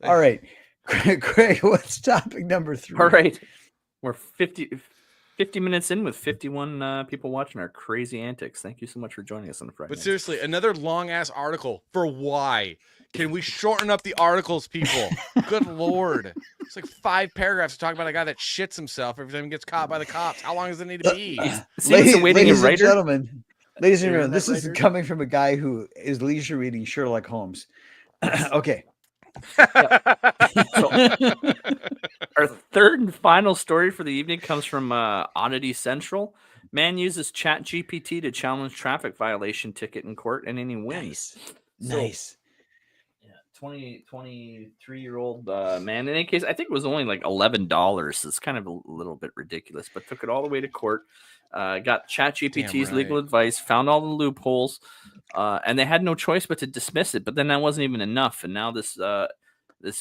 All right, Craig, what's topic number 3? All right, we're 50 minutes in with 51 people watching our crazy antics. Thank you so much for joining us on the Friday. But seriously, another long ass article for why? Can we shorten up the articles, people? Good Lord. It's like 5 paragraphs to talk about a guy that shits himself every time he gets caught by the cops. How long does it need to be? Ladies and gentlemen, this is coming from a guy who is leisure reading Sherlock Holmes. Okay. So, our third and final story for the evening comes from Oddity Central. Man uses ChatGPT to challenge traffic violation ticket in court, and then he wins. Nice. 23-year-old man. In any case, I think it was only like $11. So it's kind of a little bit ridiculous, but took it all the way to court. Got ChatGPT's legal advice, found all the loopholes, and they had no choice but to dismiss it. But then that wasn't even enough. And now this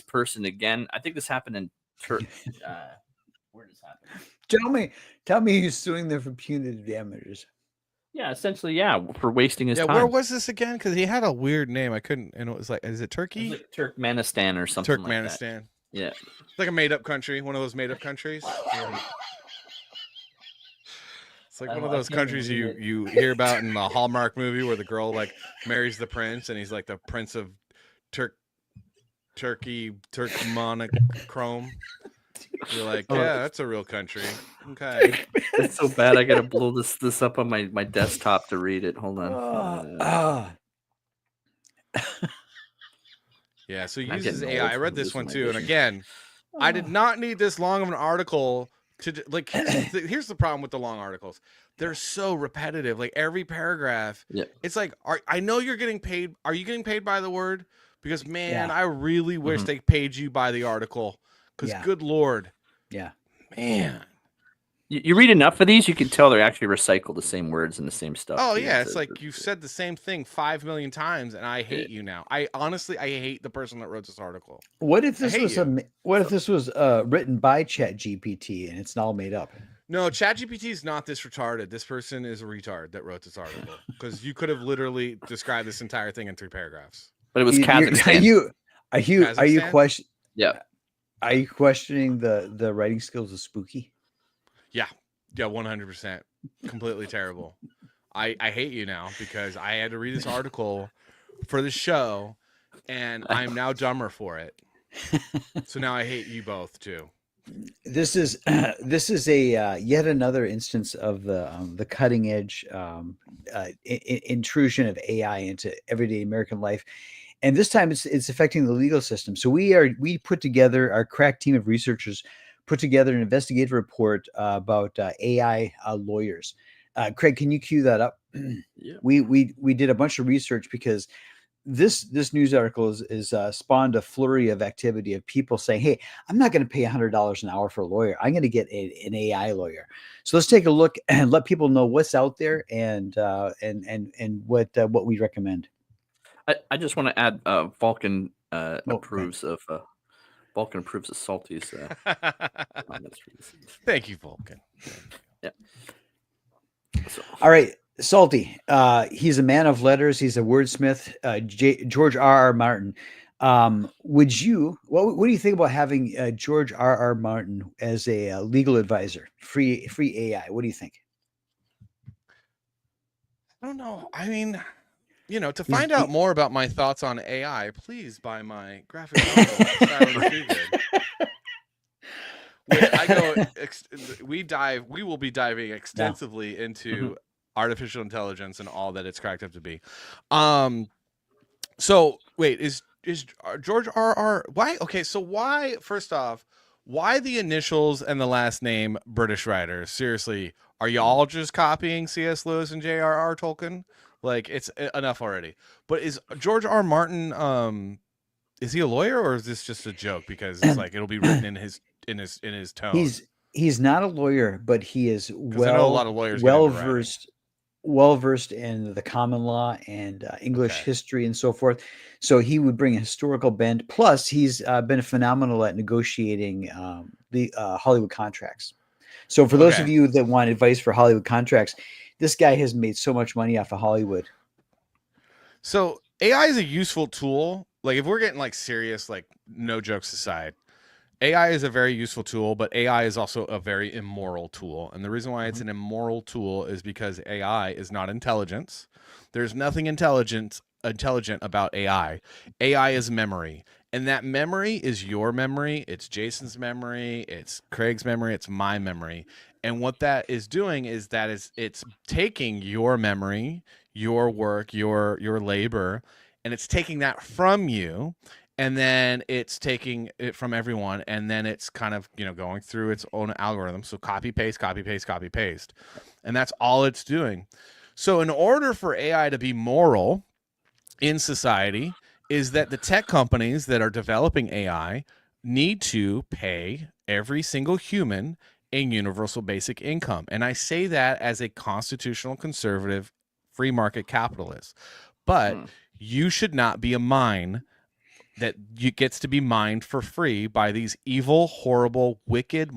person again, I think this happened in Turkey. Where does this happen? Tell me he's suing them for punitive damages. Yeah, essentially, for wasting his time. Where was this again? Because he had a weird name. I couldn't, and it was like, is it Turkey? It was like Turkmenistan or something Turkmenistan. Like that. Yeah. It's like a made-up country, one of those made-up countries. It's like one of those countries you hear about in the Hallmark movie where the girl like marries the prince, and he's like the prince of Turkmenichrome. You're like, yeah, that's a real country. Okay. It's so bad. I gotta blow this up on my desktop to read it. Hold on. Yeah, so he uses AI. I read this one too, and again, I did not need this long of an article to like. Here's the problem with the long articles: they're so repetitive. Like every paragraph, it's like, I know you're getting paid. Are you getting paid by the word? Because man, I really wish they paid you by the article. Because good Lord, man. You read enough of these, you can tell they actually recycle the same words and the same stuff. Oh yeah, it's like you've said the same thing 5 million times, and I hate you now. I hate the person that wrote this article. What if this was written by ChatGPT and it's all made up? No, ChatGPT is not this retarded. This person is a retard that wrote this article, because you could have literally described this entire thing in 3 paragraphs. But it was Kazakhstan. Are you questioning? Yeah. Are you questioning the writing skills of Spooky? Yeah, 100%. Completely terrible. I hate you now because I had to read this article for the show, and I'm now dumber for it. So now I hate you both too. This is a yet another instance of the cutting edge intrusion of AI into everyday American life. and this time it's affecting the legal system. So we put together, our crack team of researchers put together an investigative report about AI lawyers. Craig, can you cue that up? Yeah. We did a bunch of research because this news article is spawned a flurry of activity of people saying, "Hey, I'm not going to pay $100 an hour for a lawyer. I'm going to get an AI lawyer." So let's take a look and let people know what's out there and what we recommend. I just want to add, Vulcan approves of Salty's comments. Thank you, Vulcan. Yeah. So. All right, Salty. He's a man of letters. He's a wordsmith. George R.R. Martin. What do you think about having George R.R. Martin as a legal advisor? Free AI. What do you think? I don't know. I mean, to find out more about my thoughts on AI, please buy my graphic novel, Silent Good. We will be diving extensively into artificial intelligence and all that it's cracked up to be. So wait, is George R.R. why? Okay, so why? First off, why the initials and the last name British writer? Seriously, are y'all just copying C.S. Lewis and J.R.R. Tolkien? Like, it's enough already. But is George R. Martin? Is he a lawyer, or is this just a joke? Because it's like it'll be written in his tone. He's not a lawyer, but he is I know a lot of lawyers well versed in the common law and English history and so forth. So he would bring a historical bent. Plus, he's been phenomenal at negotiating the Hollywood contracts. So for those of you that want advice for Hollywood contracts, this guy has made so much money off of Hollywood. So AI is a useful tool. Like, if we're getting like serious, like, no jokes aside, AI is a very useful tool, but AI is also a very immoral tool. And the reason why it's an immoral tool is because AI is not intelligence. There's nothing intelligent about AI. AI is memory. And that memory is your memory. It's Jason's memory. It's Craig's memory. It's my memory. And what that is doing is it's taking your memory, your work, your labor, and it's taking that from you. And then it's taking it from everyone, and then it's kind of, going through its own algorithm. So copy, paste, copy, paste, copy, paste. And that's all it's doing. So in order for AI to be moral in society, is that the tech companies that are developing AI need to pay every single human a universal basic income. And I say that as a constitutional conservative free market capitalist. But you should not be a mine that gets to be mined for free by these evil, horrible, wicked,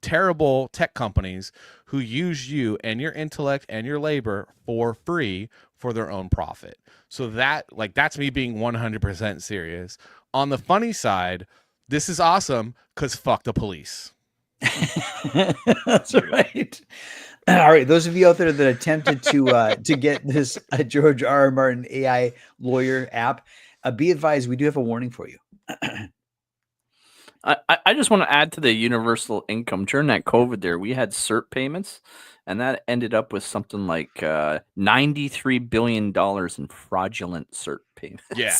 terrible tech companies who use you and your intellect and your labor for free for their own profit. So that's me being 100% serious. On the funny side, this is awesome because fuck the police. That's right. All right, those of you out there that attempted to get this George R.R. Martin AI lawyer app, be advised, we do have a warning for you. I just want to add to the universal income. During that COVID there, we had CERT payments, and that ended up with something like $93 billion in fraudulent CERT payments. Yeah.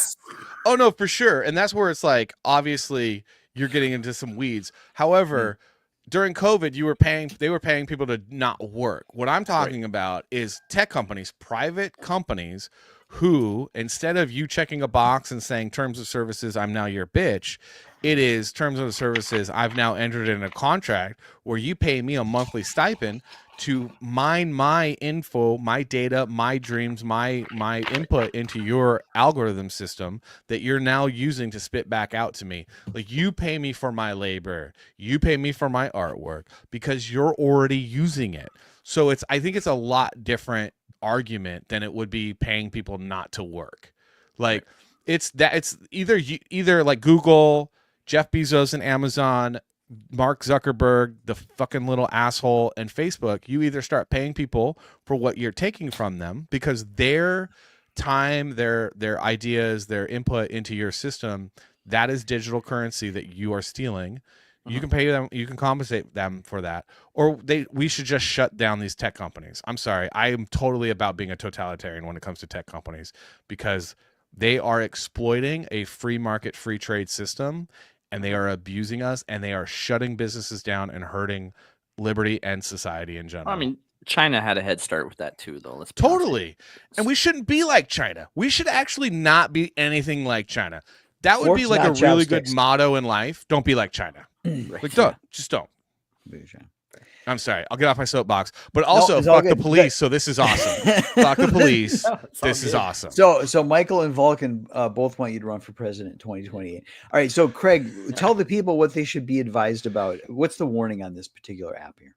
Oh, no, for sure. And that's where it's like, obviously, you're getting into some weeds. However, during COVID, they were paying people to not work. What I'm talking about is tech companies, private companies, who, instead of you checking a box and saying terms of services, I'm now your bitch, it is terms of services, I've now entered in a contract where you pay me a monthly stipend to mine my info, my data, my dreams, my input into your algorithm system that you're now using to spit back out to me. Like, you pay me for my labor, you pay me for my artwork because you're already using it. So I think it's a lot different argument than it would be paying people not to work. Like, it's either like Google, Jeff Bezos and Amazon, Mark Zuckerberg, the fucking little asshole, and Facebook, you either start paying people for what you're taking from them because their time, their ideas, their input into your system, that is digital currency that you are stealing. You can pay them, you can compensate them for that, or we should just shut down these tech companies. I'm sorry, I am totally about being a totalitarian when it comes to tech companies because They are exploiting a free market, free trade system, and they are abusing us, and they are shutting businesses down and hurting liberty and society in general. I mean, China had a head start with that too, though. Let's totally. And we shouldn't be like China. We should actually not be anything like China. That would be like a really good motto in life. Don't be like China. Like, just don't. I'm sorry. I'll get off my soapbox. But also, fuck the police. So this is awesome. Fuck the police. This is awesome. So Michael and Vulcan both want you to run for president in 2028. All right. So Craig, tell the people what they should be advised about. What's the warning on this particular app here?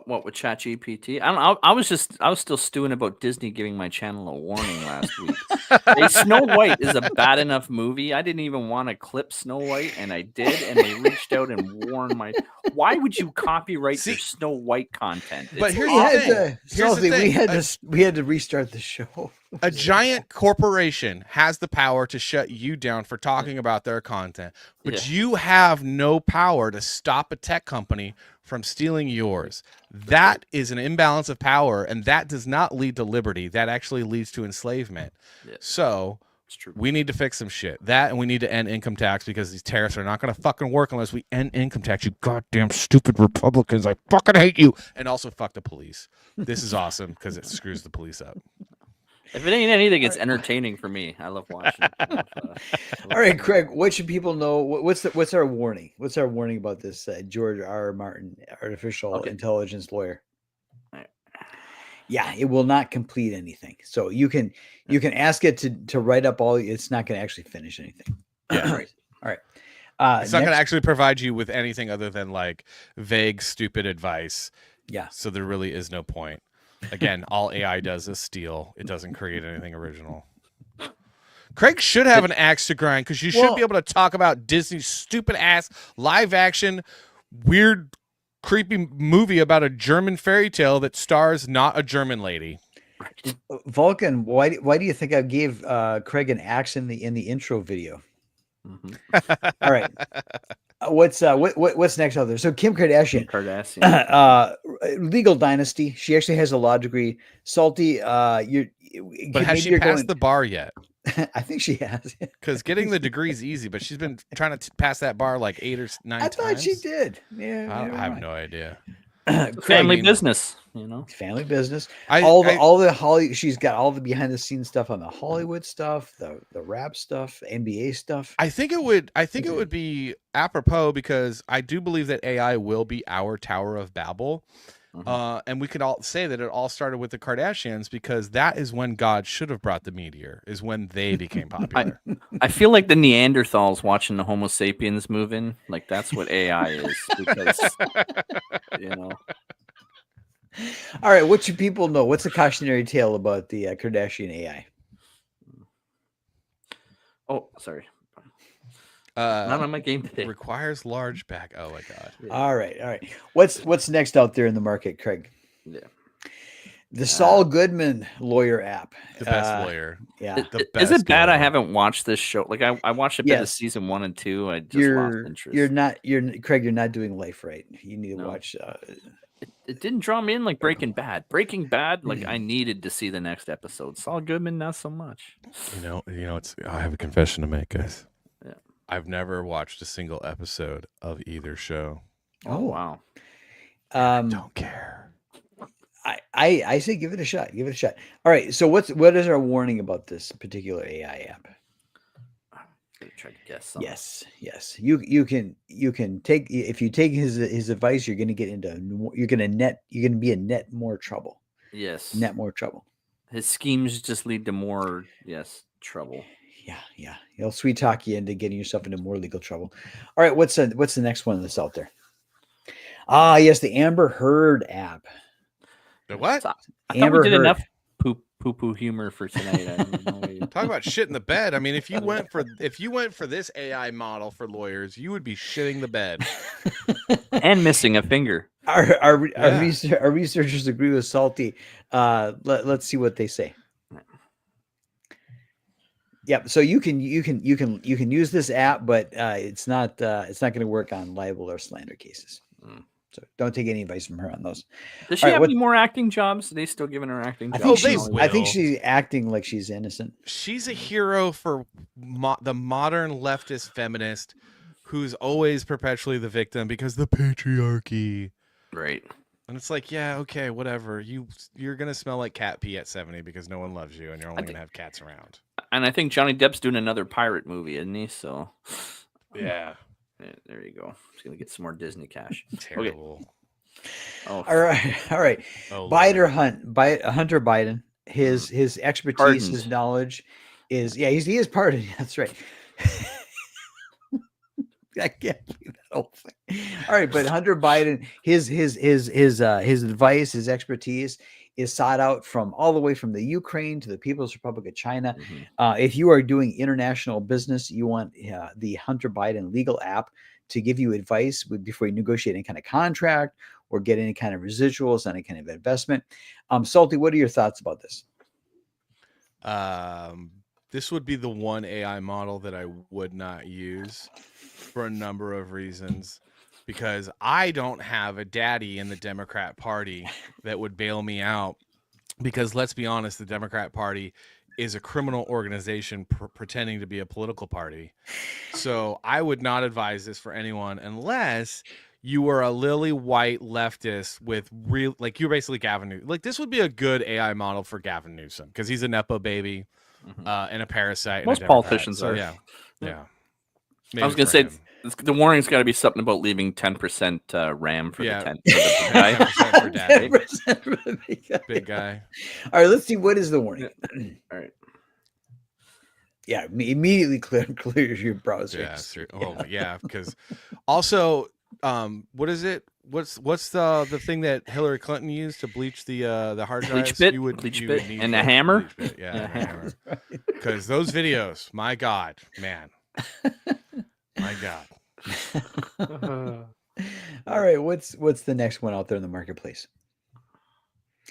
What with ChatGPT? I was still stewing about Disney giving my channel a warning last week. Hey, Snow White is a bad enough movie. I didn't even want to clip Snow White, and I did, and they reached out and warned my. Why would you copyright your Snow White content? But here's the thing. We had to restart the show. A giant corporation has the power to shut you down for talking about their content, but you have no power to stop a tech company from stealing yours. That is an imbalance of power, and that does not lead to liberty. That actually leads to enslavement. So we need to fix some shit. That, and we need to end income tax, because these tariffs are not going to fucking work unless we end income tax. You goddamn stupid Republicans. I fucking hate you. And also fuck the police. This is awesome because it screws the police up. If it ain't anything, it's entertaining for me. I love watching. All right, Craig, what should people know? What's our warning? What's our warning about this George R. Martin artificial intelligence lawyer? Yeah, it will not complete anything. So you can ask it to write up all. It's not going to actually finish anything. Yeah. All right. It's not going to actually provide you with anything other than like vague, stupid advice. Yeah. So there really is no point. Again, all AI does is steal. It doesn't create anything original. Craig should have an axe to grind, because you should be able to talk about Disney's stupid ass live action, weird, creepy movie about a German fairy tale that stars not a German lady. Vulcan, why do you think I gave Craig an axe in the intro video? All right. What's next out there? So Kim Kardashian. Legal dynasty. She actually has a law degree. Salty. But has she passed the bar yet? I think she has. Because getting the degree is easy, but she's been trying to pass that bar like 8 or 9 times. I thought she did. Yeah. I have no idea. Family business, family business. All the Holly. She's got all the behind the scenes stuff on the Hollywood stuff, the rap stuff, NBA stuff. I think it would be apropos, because I do believe that AI will be our Tower of Babel. And we could all say that it all started with the Kardashians, because that is when God should have brought the meteor, is when they became popular. I feel like the Neanderthals watching the Homo sapiens move in. Like, that's what AI is, because, All right, what should people know? What's the cautionary tale about the Kardashian AI? Oh, sorry. Not on my game today. Requires large back. Oh my god. All right. What's next out there in the market, Craig? Yeah. The Saul Goodman lawyer app. The best lawyer. Yeah. The best Is it bad lawyer. I haven't watched this show? Like, I watched a bit of season 1 and 2. I just lost interest. Craig, you're not doing life right. You need to watch it didn't draw me in like Breaking Bad. Breaking Bad, like I needed to see the next episode. Saul Goodman, not so much. I have a confession to make, guys. Yeah. I've never watched a single episode of either show. Oh wow. I don't care. I say give it a shot. Give it a shot. All right. So what is our warning about this particular AI app? I'm try to guess something. Yes. You can take, if you take his advice, you're going to get into you're going to be in net more trouble. Yes. Net more trouble. His schemes just lead to more trouble. Yeah. He'll sweet talk you into getting yourself into more legal trouble. All right. What's the next one that's out there? Yes, the Amber Heard app. The what? I thought we did enough poo humor for tonight. I don't know. Talk about shit in the bed. I mean, if you went for this AI model for lawyers, you would be shitting the bed and missing a finger. Our researchers agree with Salty. Let's see what they say. Yep. So you can use this app, but it's not going to work on libel or slander cases. So don't take any advice from her on those. Does she have any more acting jobs? Are they still giving her acting jobs? I think she's acting like she's innocent. She's a hero for the modern leftist feminist who's always perpetually the victim because the patriarchy. Right. And it's like, yeah, okay, whatever. You're going to smell like cat pee at 70 because no one loves you and you're only going to have cats around. And I think Johnny Depp's doing another pirate movie, isn't he? So, yeah. There you go. He's going to get some more Disney cash. Terrible. Okay. Oh, all right. Oh, Hunter Biden, his expertise, Pardoned. his knowledge he is pardoned. That's right. I can't believe that whole thing. All right, but Hunter Biden, his advice, his expertise is sought out from all the way from the Ukraine to the People's Republic of China. If you are doing international business, you want the Hunter Biden legal app to give you advice before you negotiate any kind of contract or get any kind of residuals, any kind of investment. Salty, what are your thoughts about this? This would be the one AI model that I would not use for a number of reasons, because I don't have a daddy in the Democrat Party that would bail me out, because let's be honest, the Democrat Party is a criminal organization pretending to be a political party. So I would not advise this for anyone unless you were a lily white leftist with real, like you're basically Gavin Newsom. Like this would be a good AI model for Gavin Newsom because he's a Nepo baby and a parasite. Most politicians are. Yeah. Maybe I was going to say, the warning's got to be something about leaving 10% RAM for the 10 for the guy. 10% for daddy. 10% for the big guy. All right, let's see. What is the warning? All right. Yeah, immediately clears your browser. Yeah, yeah, because also, what is it? What's the thing that Hillary Clinton used to bleach the hard drives? Bleach bit, and a hammer. Yeah, a hammer. Because those videos, my God, man. My God. All right, what's the next one out there in the marketplace?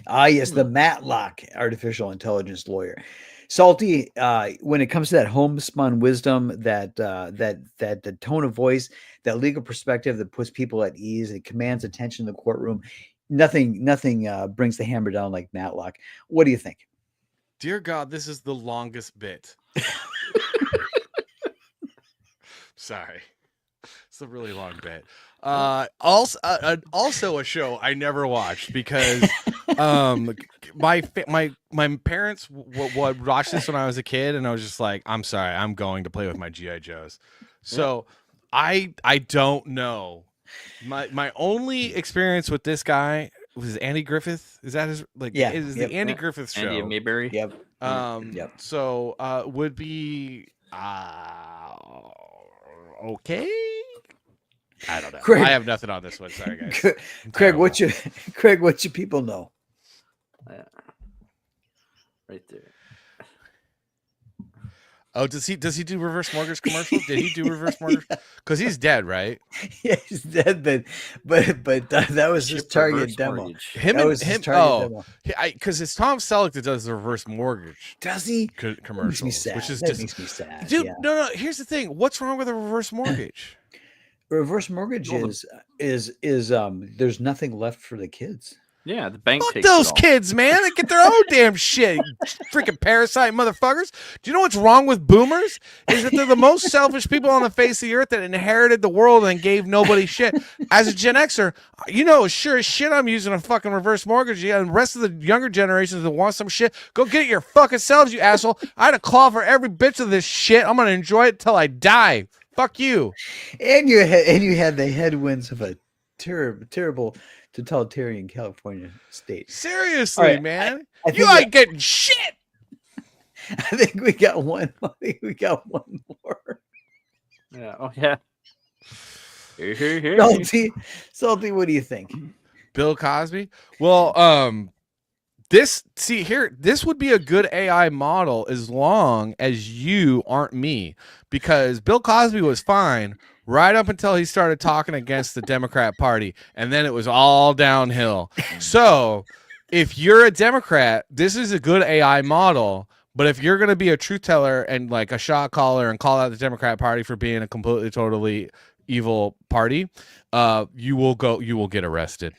Yes, the Matlock artificial intelligence lawyer. Salty, when it comes to that homespun wisdom, that the tone of voice, that legal perspective that puts people at ease, it commands attention in the courtroom. Nothing brings the hammer down like Matlock. What do you think? Dear God, this is the longest bit. Sorry, it's a really long bit. Also a show I never watched because my parents would watch this when I was a kid, and I was just like, I'm sorry, I'm going to play with my GI Joes. So I don't know. My only experience with this guy was Andy Griffith. Is that his the Andy Griffith show? Andy Mayberry. Yep. So would be okay. I don't know. Craig, I have nothing on this one. Sorry, guys. Craig, what you people know? Right there. Oh, does he do reverse mortgage commercial? Did he do reverse mortgage? Because he's dead, right? Yeah, he's dead. But that was his target demo. Because it's Tom Selleck that does the reverse mortgage. Does he? Commercials, which is just makes me sad. Dude, yeah. no. Here's the thing. What's wrong with a reverse mortgage? Reverse mortgage is there's nothing left for the kids. Yeah, the bank Fuck takes those it all. kids, man. They get their own damn shit. Freaking parasite motherfuckers. Do you know what's wrong with boomers? Is that they're the most selfish people on the face of the earth that inherited the world and gave nobody shit. As a Gen Xer, you know, sure as shit I'm using a fucking reverse mortgage. Yeah, and the rest of the younger generations that want some shit, go get it your fucking selves, you asshole. I had to claw for every bitch of this shit. I'm going to enjoy it till I die. Fuck you. And you had the headwinds of a terrible totalitarian California state. Seriously, right, man. you ain't getting shit. I think we got one. More. Yeah. Oh yeah. Here. Salty, what do you think? Bill Cosby? Well, this would be a good AI model as long as you aren't me, because Bill Cosby was fine right up until he started talking against the Democrat Party, and then it was all downhill. So if you're a Democrat, this is a good AI model, but if you're going to be a truth teller and like a shot caller and call out the Democrat Party for being a completely, totally evil party, you will get arrested.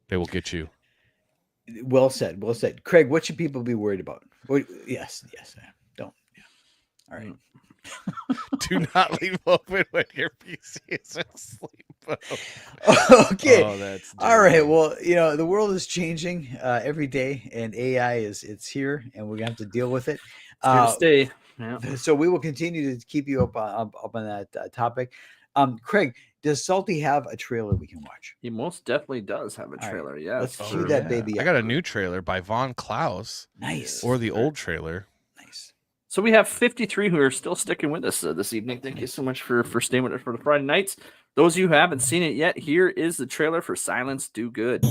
They will get you. Well said. Well said. Craig, what should people be worried about? Yes. Don't. Yeah. All right. Do not leave open when your PC is asleep. Okay. Oh, that's all right. Well, the world is changing every day, and AI it's here, and we're gonna have to deal with it. It's here to stay. Yeah. So we will continue to keep you up on that topic. Craig, does Salty have a trailer we can watch? He most definitely does have a All right, trailer. Yeah. let's cue that baby I up. got a new trailer by Von Klaus. Nice. Or the old trailer. Nice. So we have 53 who are still sticking with us this evening. Thank you so much for staying with us for the Friday nights. Those of you who haven't seen it yet, here is the trailer for Silence Do Good.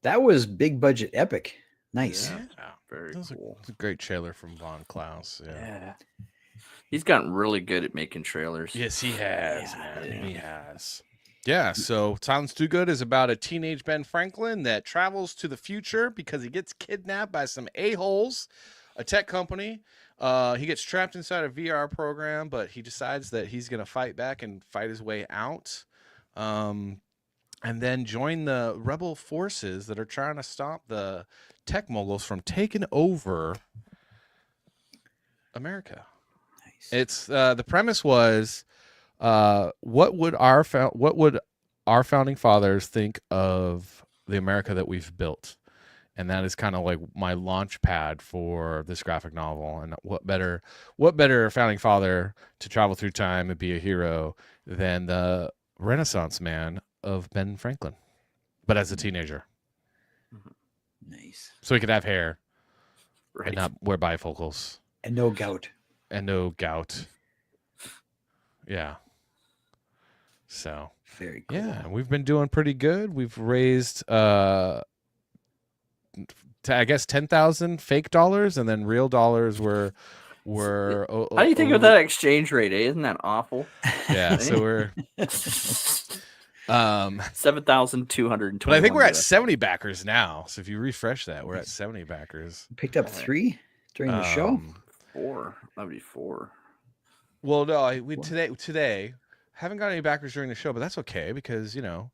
That was big budget epic. Nice. Yeah, very cool. It's a great trailer from Von Klaus. Yeah. He's gotten really good at making trailers. Yes, he has, man. He has. Yeah, so Silence Do Good is about a teenage Ben Franklin that travels to the future because he gets kidnapped by some a-holes, a tech company. He gets trapped inside a VR program, but he decides that he's going to fight back and fight his way out. And then join the rebel forces that are trying to stop the tech moguls from taking over America. Nice. It's the premise was, what would our founding fathers think of the America that we've built? And that is kind of like my launch pad for this graphic novel. And what better founding father to travel through time and be a hero than the Renaissance man of Ben Franklin, but as a teenager. Nice. So he could have hair, and not wear bifocals, and no gout. Yeah. So very cool. Yeah, we've been doing pretty good. We've raised I guess 10,000 fake dollars, and then real dollars were how do you think of that exchange rate? Isn't that awful? Yeah, so we're 7,220. But I think we're at 70 backers now. So if you refresh that, we're at 70 backers. Picked up 3 during the show. 4. That would be 4. Well, no, we today haven't got any backers during the show, but that's okay because a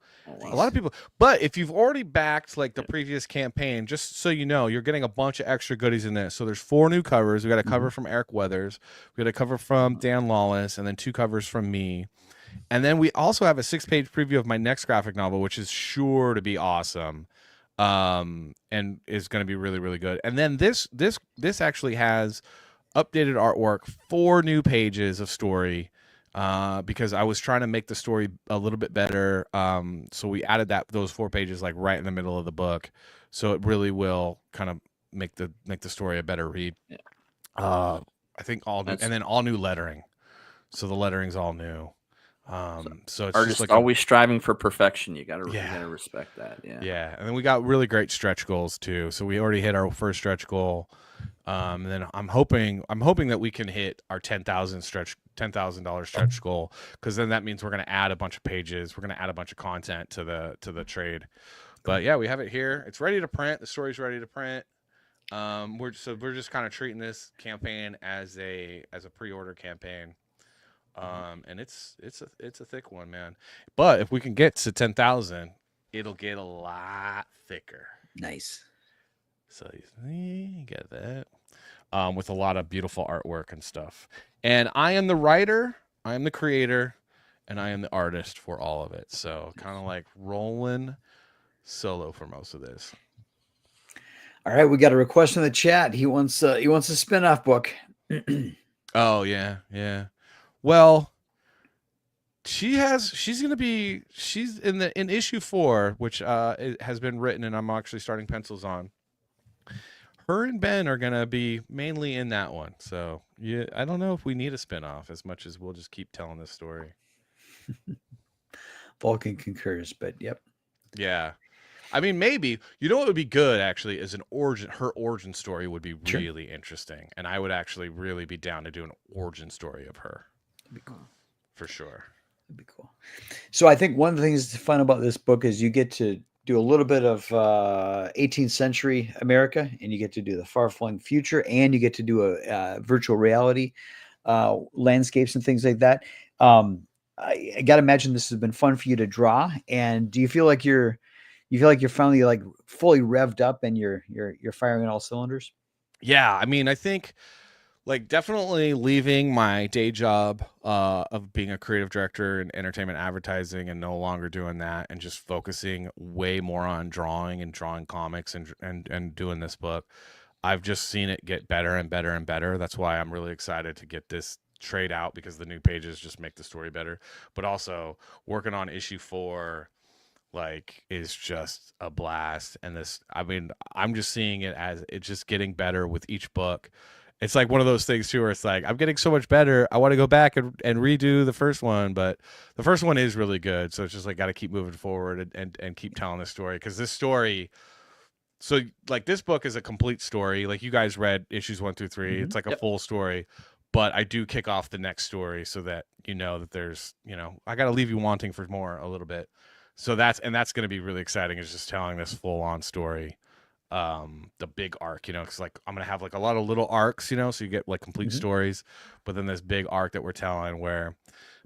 lot of people. But if you've already backed like the previous campaign, just so you know, you're getting a bunch of extra goodies in this. So there's 4 new covers. We got a cover from Eric Weathers, we got a cover from Dan Lawless, and then 2 covers from me. And then we also have a 6-page preview of my next graphic novel, which is sure to be awesome, and is going to be really, really good. And then this actually has updated artwork, 4 new pages of story, because I was trying to make the story a little bit better. So we added those 4 pages like right in the middle of the book, so it really will kind of make the story a better read. Yeah. I think all new, and then all new lettering, so the lettering's all new. So it's just like always striving for perfection. You gotta respect that. Yeah. And then we got really great stretch goals too. So we already hit our first stretch goal. And then I'm hoping that we can hit our $10,000 stretch goal, because then that means we're going to add a bunch of pages. We're going to add a bunch of content to the trade. But yeah, we have it here. It's ready to print. The story's ready to print. We're just kind of treating this campaign as a pre-order campaign. And it's a thick one, man. But if we can get to 10,000, it'll get a lot thicker. Nice. So you get that. With a lot of beautiful artwork and stuff. And I am the writer, I am the creator, and I am the artist for all of it. So kind of like rolling solo for most of this. All right, we got a request in the chat. He wants a spin-off book. Oh yeah. Well, she's in issue 4, which it has been written, and I'm actually starting pencils on. Her and Ben are gonna be mainly in that one. So yeah, I don't know if we need a spinoff as much as we'll just keep telling this story. Vulcan concurs, but yep. Yeah. I mean, maybe, you know what would be good actually is her origin story would be really interesting. And I would actually really be down to do an origin story of her. That'd be cool. For sure. That'd be cool. So I think one of the things that's fun about this book is you get to do a little bit of 18th century America, and you get to do the far-flung future, and you get to do a virtual reality landscapes and things like that. I got to imagine this has been fun for you to draw. And do you feel like you're finally like fully revved up and you're firing on all cylinders? Yeah, I mean, I think like definitely leaving my day job of being a creative director in entertainment advertising and no longer doing that and just focusing way more on drawing comics and doing this book. I've just seen it get better and better and better. That's why I'm really excited to get this trade out, because the new pages just make the story better. But also working on issue 4 like is just a blast. And this, I mean, I'm just seeing it as it's just getting better with each book. It's like one of those things too, where it's like, I'm getting so much better. I want to go back and redo the first one, but the first one is really good. So it's just like, got to keep moving forward and keep telling this story. Cause this story, so like this book is a complete story. Like you guys read issues 1 through 3. Mm-hmm. It's like a full story, but I do kick off the next story so that, you know, that there's, you know, I got to leave you wanting for more a little bit. So that's going to be really exciting, is just telling this full on story. The big arc, you know, because like I'm gonna have like a lot of little arcs, you know, so you get like complete stories, but then this big arc that we're telling where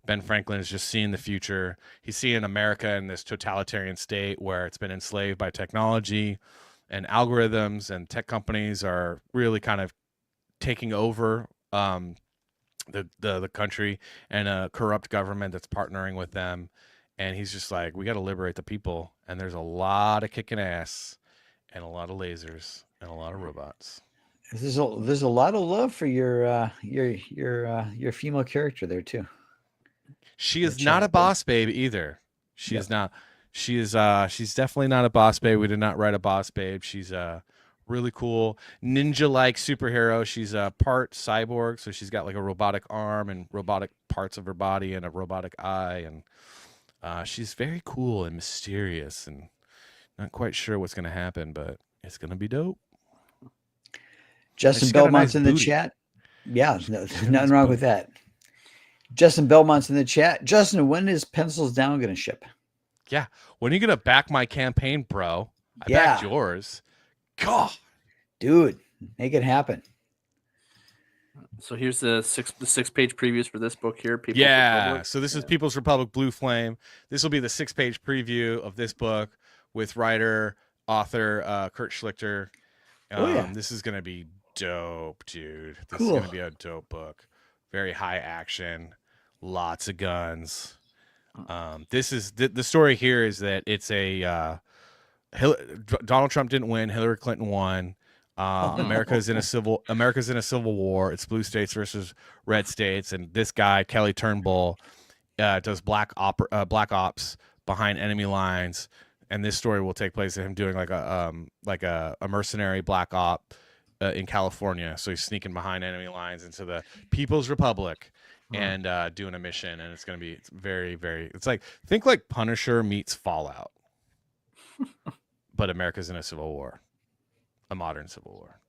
Ben Franklin is just seeing the future. He's seeing America in this totalitarian state where it's been enslaved by technology and algorithms, and tech companies are really kind of taking over the country, and a corrupt government that's partnering with them. And he's just like, we got to liberate the people, and there's a lot of kicking ass and a lot of lasers and a lot of robots. There's a lot of love for your female character there too. She is not a boss babe either. She is not. She is she's definitely not a boss babe. We did not write a boss babe. She's a really cool ninja-like superhero. She's a part cyborg, so she's got like a robotic arm and robotic parts of her body and a robotic eye, and she's very cool and mysterious, and not quite sure what's going to happen, but it's going to be dope. Justin Belmont's in the chat. Yeah, nothing wrong with that. Justin Belmont's in the chat. Justin, when is Pencils Down going to ship? Yeah. When are you going to back my campaign, bro? I backed yours. God. Dude, make it happen. So here's the 6-page previews for this book here. People's Republic. So this is People's Republic Blue Flame. This will be the 6-page preview of this book with writer, author Kurt Schlichter. This is going to be dope, dude. This is going to be a dope book. Very high action, lots of guns. This is the story here is that it's a Donald Trump didn't win, Hillary Clinton won. America's in a civil war. It's blue states versus red states, and this guy Kelly Turnbull does black ops behind enemy lines. And this story will take place in him doing like a mercenary black op in California. So he's sneaking behind enemy lines into the People's Republic and doing a mission. And it's going to be very, very. It's like, think like Punisher meets Fallout, but America's in a civil war, a modern civil war.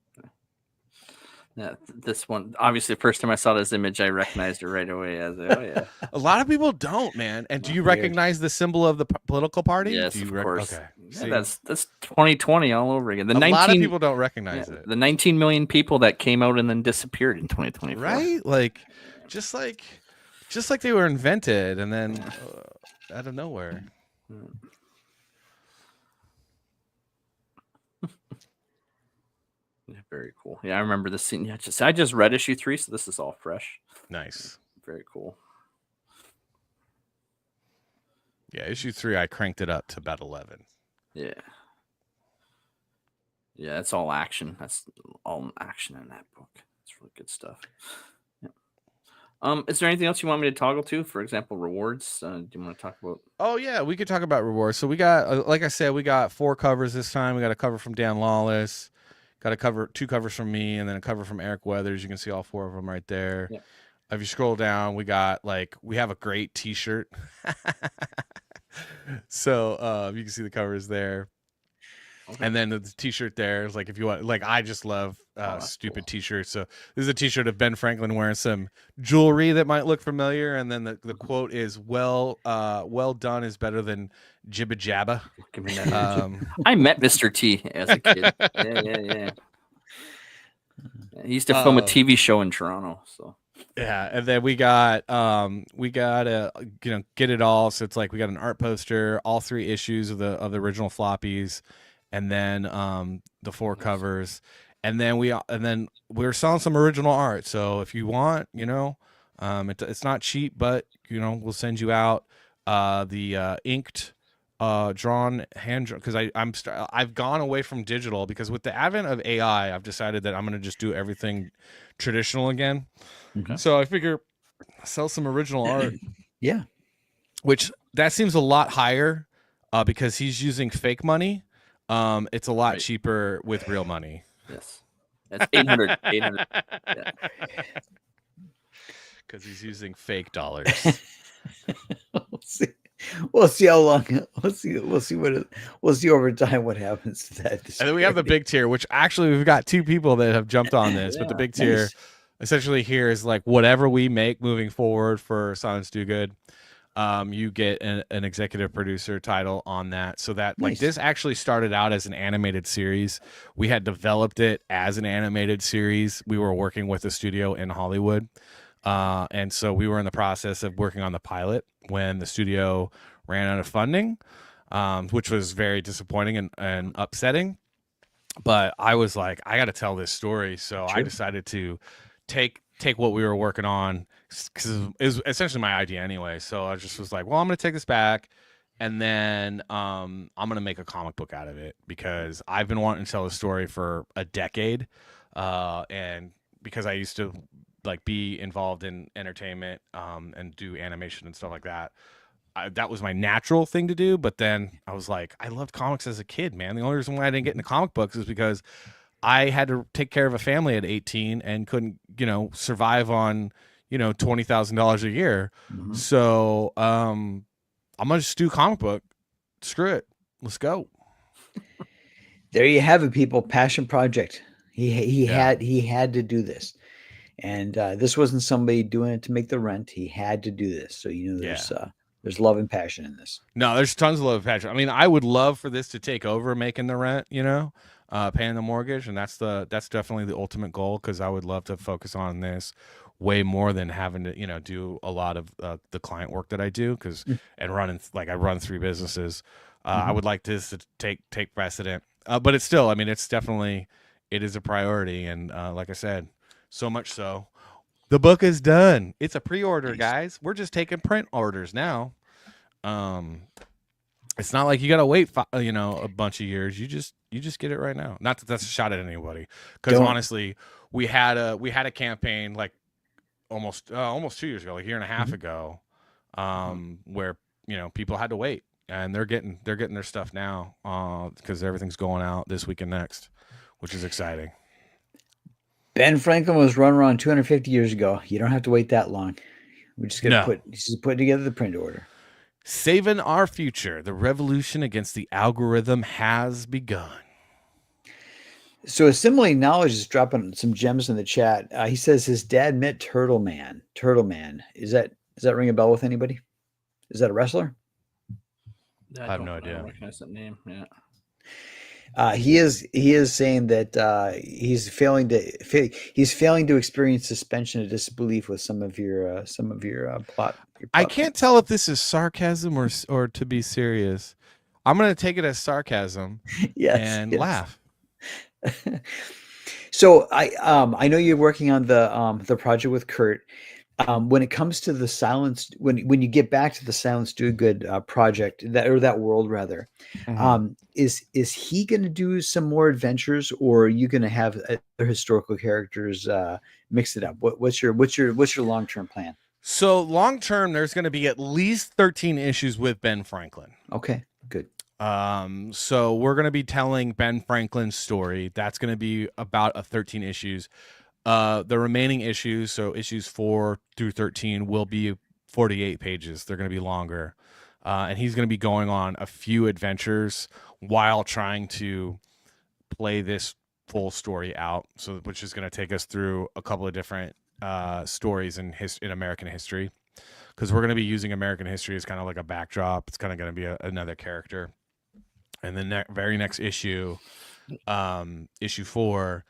Yeah, this one, obviously, the first time I saw this image, I recognized it right away as a lot of people don't, man. And do you recognize the symbol of the political party? Yes, of course. Okay. Yeah, that's 2020 all over again. A lot of people don't recognize it. The 19 million people that came out and then disappeared in 2020. Right? Like, just like just like they were invented, and then out of nowhere. Yeah, very cool. Yeah, I remember this scene. Yeah, I just read issue 3, so this is all fresh. Nice. Very cool. Yeah, issue 3, I cranked it up to about 11. Yeah. Yeah, it's all action. That's all action in that book. It's really good stuff. Yeah. Is there anything else you want me to toggle to? For example, rewards. Do you want to talk about? Oh yeah, we could talk about rewards. So we got, like I said, we got 4 covers this time. We got a cover from Dan Lawless, got a cover, 2 covers from me, and then a cover from Eric Weathers. You can see all 4 of them right there. Yeah. If you scroll down, we have a great T-shirt. So you can see the covers there. Okay. And then the T-shirt there is like, if you want, like, I just love stupid cool. T-shirts. So this is a T-shirt of Ben Franklin wearing some jewelry that might look familiar, and then the quote is, "Well done is better than jibba jabba." Give me that. I met Mr. T as a kid. Yeah. He used to film a TV show in Toronto. So yeah, and then we got Get It All. So it's like we got an art poster, all 3 issues of the original floppies. And then the 4 covers, and then we're selling some original art. So if you want, it's not cheap, but we'll send you out the inked, drawn, hand drawn. Because I've gone away from digital because with the advent of AI, I've decided that I'm gonna just do everything traditional again. Okay. So I figure sell some original art. Yeah, which that seems a lot higher because he's using fake money. It's a lot cheaper with real money. Yes. That's 800. Yeah. Because he's using fake dollars. We'll see how long. We'll see over time what happens to that. And then we have the big tier, which actually we've got 2 people that have jumped on this. But the big tier essentially here is like whatever we make moving forward for Silence Do Good. You get an executive producer title on that. So that like this actually started out as an animated series. We had developed it as an animated series. We were working with a studio in Hollywood. And so we were in the process of working on the pilot when the studio ran out of funding, which was very disappointing and upsetting. But I was like, I got to tell this story. So I decided to take what we were working on, because it was essentially my idea anyway. So I just was like, well, I'm going to take this back, and then I'm going to make a comic book out of it, because I've been wanting to tell a story for a decade, and because I used to like be involved in entertainment and do animation and stuff like that. That was my natural thing to do. But then I was like, I loved comics as a kid, man. The only reason why I didn't get into comic books is because I had to take care of a family at 18 and couldn't, survive on, $20,000 a year. Mm-hmm. So I'm gonna just do comic book. Screw it. Let's go. There you have it, people. Passion project. He had to do this, and this wasn't somebody doing it to make the rent. He had to do this. So there's love and passion in this. No, there's tons of love and passion. I mean, I would love for this to take over making the rent. Paying the mortgage, and that's definitely the ultimate goal, because I would love to focus on this way more than having to do a lot of the client work that I do, and running, like, I run 3 businesses. I would like this to take precedent, but it's still, I mean, it's definitely, it is a priority, and like I said, so much so the book is done. It's a pre-order, guys. We're just taking print orders now. It's not like you got to wait, a bunch of years. You just get it right now. Not that that's a shot at anybody, because honestly, we had a campaign like almost 2 years ago, like a year and a half ago, where people had to wait, and they're getting their stuff now, because everything's going out this week and next, which is exciting. Ben Franklin was run around 250 years ago. You don't have to wait that long. We just got to put together the print order. Saving our future. The revolution against the algorithm has begun. So Assimilating Knowledge is dropping some gems in the chat. He says his dad met Turtle Man. Does that ring a bell with anybody? Is that a wrestler? I have no idea. I recognize that name. Yeah. He is saying that he's failing to experience suspension of disbelief with some of your plot. I can't tell if this is sarcasm or to be serious. I'm gonna take it as sarcasm Yes, and yes. laugh. So I know you're working on the project with Kurt. When it comes to the silence, when you get back to the Silence DoGood project, that world rather, is he going to do some more adventures, or are you going to have other historical characters mix it up? What's your long term plan? So long term, there's going to be at least 13 issues with Ben Franklin. Okay, good. So we're going to be telling Ben Franklin's story. That's going to be about 13 issues. The remaining issues, so issues 4 through 13, will be 48 pages. They're going to be longer. And he's going to be going on a few adventures while trying to play this full story out. So, which is going to take us through a couple of different stories in American history, because we're going to be using American history as kind of like a backdrop. It's kind of going to be another character. And the very next issue, issue 4,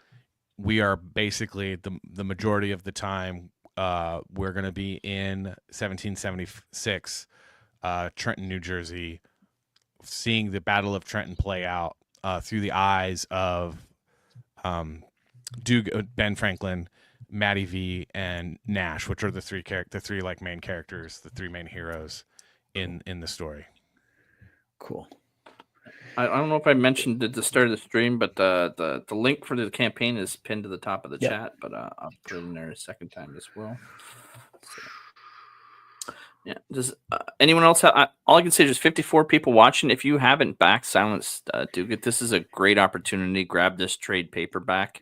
we are basically the majority of the time we're going to be in 1776, Trenton, New Jersey, seeing the Battle of Trenton play out through the eyes of Ben Franklin, Matty V, and Nash, which are the three like main characters, the three main heroes in the story. Cool. I don't know if I mentioned at the start of the stream, but the link for the campaign is pinned to the top of the chat, but I'll put it in there a second time as well. So, yeah. Does anyone else have? All I can say is 54 people watching. If you haven't backed Silence DoGood, this is a great opportunity. Grab this trade paperback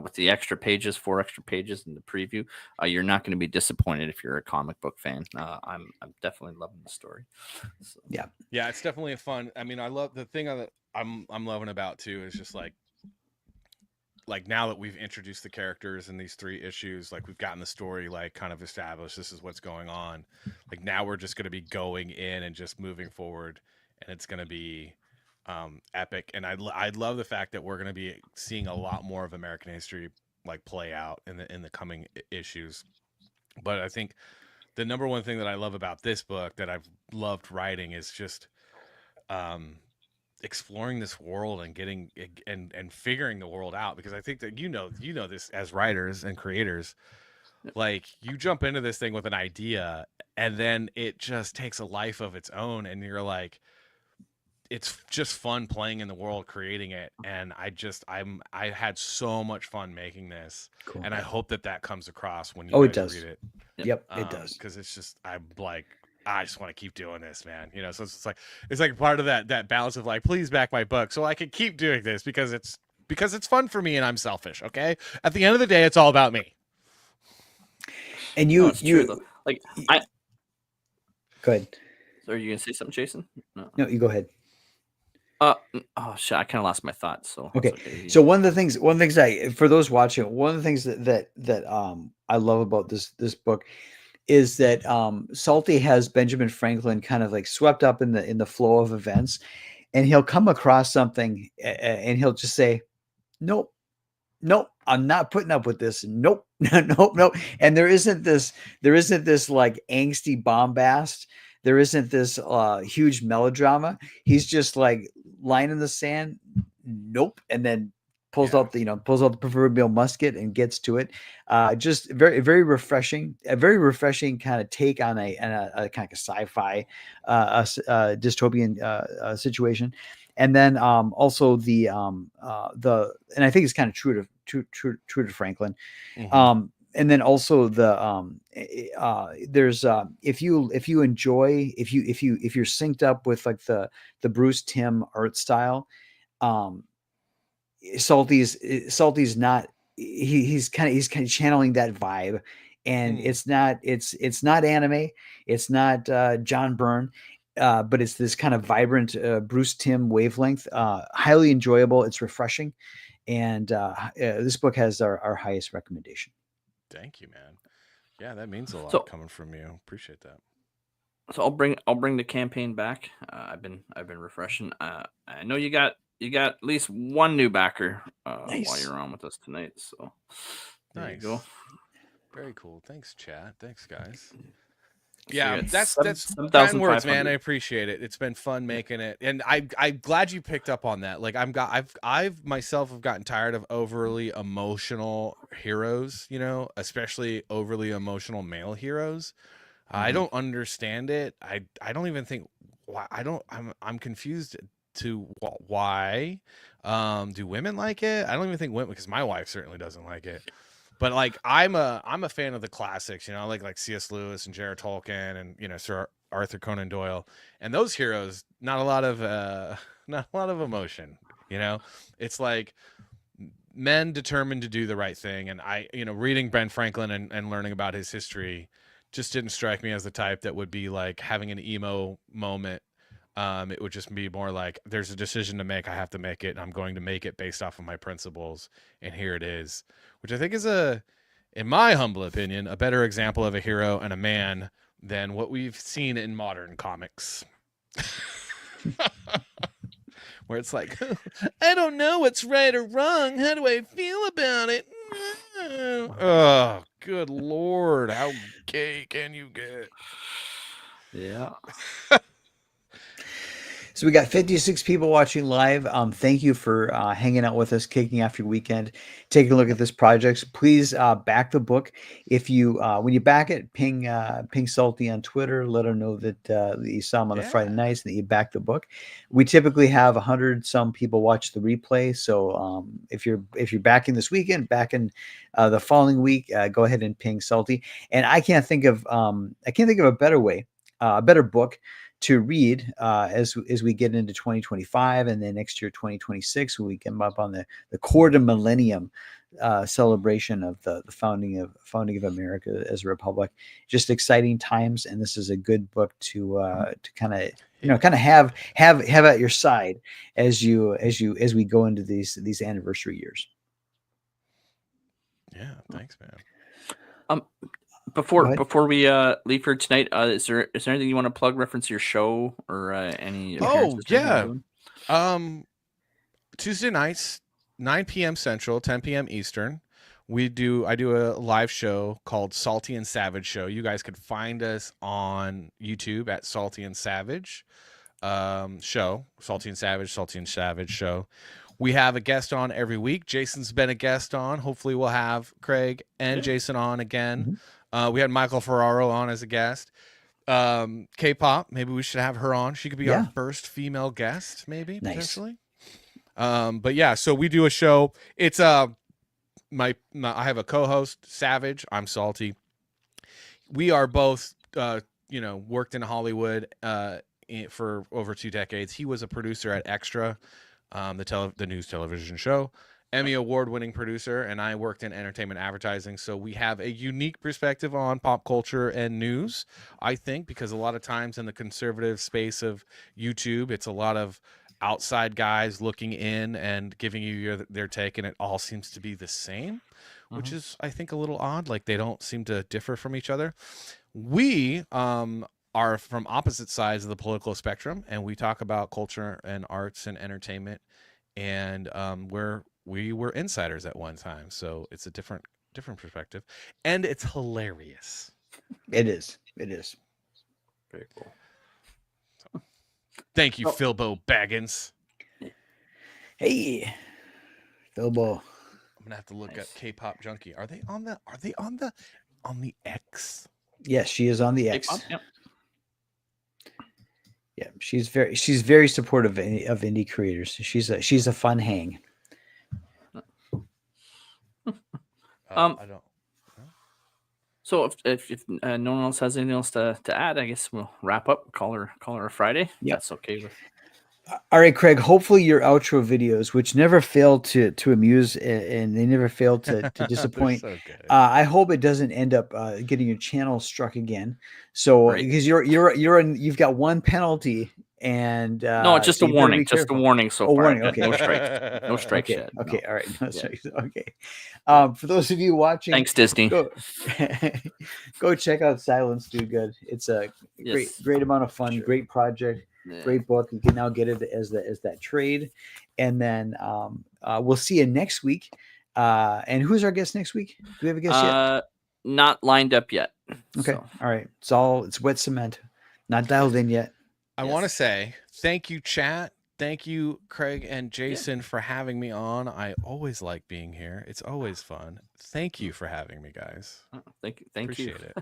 with the extra pages, 4 extra pages in the preview. You're not going to be disappointed if you're a comic book fan. I'm definitely loving the story. So. Yeah, it's definitely a fun. I mean, I love the thing that I'm loving about too is just like now that we've introduced the characters in these 3 issues, like we've gotten the story like kind of established, this is what's going on. Like now we're just going to be going in and just moving forward, and it's going to be epic. And I love the fact that we're going to be seeing a lot more of American history like play out in the coming issues. But I think the number one thing that I love about this book that I've loved writing is just exploring this world and getting and figuring the world out, because I think that you know this as writers and creators, like you jump into this thing with an idea and then it just takes a life of its own, and you're like, it's just fun playing in the world, creating it. And I had so much fun making this. Cool. And I hope that comes across when you guys read it. Yep, it does. Because it's just, I'm like, I just want to keep doing this, man. You know, so it's like part of that balance of like, please back my book so I can keep doing this because it's fun for me and I'm selfish. Okay. At the end of the day, it's all about me. And true, go ahead. So are you gonna say something, Jason? No, you go ahead. Oh shit! I kind of lost my thoughts. So okay. So one of the things for those watching, one of the things that I love about this book is that Salty has Benjamin Franklin kind of like swept up in the flow of events, and he'll come across something and he'll just say, "Nope, I'm not putting up with this. Nope, nope." And there isn't this like angsty bombast. There isn't this huge melodrama. He's just like line in the sand. Nope. And then pulls out the proverbial musket and gets to it. Just very, very refreshing, a very refreshing kind of take on a kind of a sci-fi dystopian situation. And then also the and I think it's kind of true to Franklin. Mm-hmm. And then also there's if you're synced up with like the Bruce Timm art style, Salty's not, he's kind of channeling that vibe, and it's not anime, it's not John Byrne, but it's this kind of vibrant Bruce Timm wavelength, highly enjoyable. It's refreshing, and this book has our highest recommendation. Thank you, man. Yeah, that means a lot coming from you. Appreciate that. So I'll bring the campaign back. I've been refreshing. I know you got you got at least one new backer while Nice. you're on with us tonight. So there Nice. you go. Very cool. Thanks, chat. Thanks, guys. So Yeah, you got that's 7,500. kind words, man. I appreciate it. It's been fun making it, and I'm glad you picked up on that. Like I've myself have gotten tired of overly emotional heroes, you know, especially overly emotional male heroes. I don't understand it. I don't even think why. I'm confused to why. Do women like it? I don't even think women, because my wife certainly doesn't like it. But like I'm a fan of the classics, you know, like C.S. Lewis and J.R. Tolkien and, you know, Sir Arthur Conan Doyle, and those heroes. Not a lot of emotion, you know. It's like men determined to do the right thing, and reading Ben Franklin and learning about his history just didn't strike me as the type that would be like having an emo moment. It would just be more like, there's a decision to make. I have to make it. And I'm going to make it based off of my principles. And here it is, which I think is in my humble opinion, a better example of a hero and a man than what we've seen in modern comics. Where it's like, I don't know what's right or wrong. How do I feel about it? Oh, good Lord. How gay can you get? Yeah. So we got 56 people watching live. Thank you for hanging out with us, kicking off your weekend, taking a look at this project. Please back the book. If you when you back it, ping Salty on Twitter. Let her know that you saw him on the Friday nights and that you backed the book. We typically have 100 some people watch the replay. So if you're backing this weekend, backing the following week, go ahead and ping Salty. And I can't think of a better way, a better book to read as we get into 2025 and then next year 2026, when we come up on the quarter millennium celebration of the founding of America as a republic. Just exciting times, and this is a good book to kind of have at your side as we go into these anniversary years. Yeah, thanks, man. Before we leave for tonight, is there anything you want to plug, reference your show or any? Oh yeah, Tuesday nights, 9 p.m. Central, 10 p.m. Eastern. I do a live show called Salty and Savage Show. You guys could find us on YouTube at Salty and Savage show. Salty and Savage show. We have a guest on every week. Jason's been a guest on. Hopefully we'll have Craig and Jason on again. We had Michael Ferraro on as a guest. K-pop, maybe we should have her on. She could be our first female guest, maybe, potentially. But yeah, so we do a show. It's I have a co-host, Savage. I'm Salty. We are both worked in Hollywood for over 2 decades. He was a producer at Extra, the news television show. Emmy award-winning producer, and I worked in entertainment advertising, so we have a unique perspective on pop culture and news, I think, because a lot of times in the conservative space of YouTube, it's a lot of outside guys looking in and giving you their take, and it all seems to be the same, which is, I think, a little odd. Like, they don't seem to differ from each other. We are from opposite sides of the political spectrum, and we talk about culture and arts and entertainment, and we were insiders at one time, so it's a different perspective, and it's hilarious. It is very cool. So, thank you, Philbo Baggins. Hey, Philbo. I'm gonna have to look at K-pop Junkie. Are they on the X? Yes, she is on the X. Yep. Yeah, she's very supportive of indie creators. She's a fun hang. I don't. So if no one else has anything else to add, I guess we'll wrap up. Call her a Friday. Yeah, that's okay with. All right, Craig. Hopefully your outro videos, which never fail to amuse and they never fail to disappoint. So good. I hope it doesn't end up getting your channel struck again. So because you've got one penalty. And no, just so a warning. Just a warning so far. Warning. Okay. No strikes. No strikes okay. yet. Okay. No. All right. No strikes. Okay. For those of you watching, thanks, Disney. Go check out Silence Do Good. It's a great amount of fun. Sure. Great project. Great book. You can now get it as that trade, and then we'll see you next week. And who's our guest next week? Do we have a guest yet? Not lined up yet. Okay. So. All right. It's wet cement. Not dialed in yet. I want to say thank you, chat. Thank you, Craig and Jason, for having me on. I always like being here. It's always fun. Thank you for having me, guys. Thank you. Appreciate it.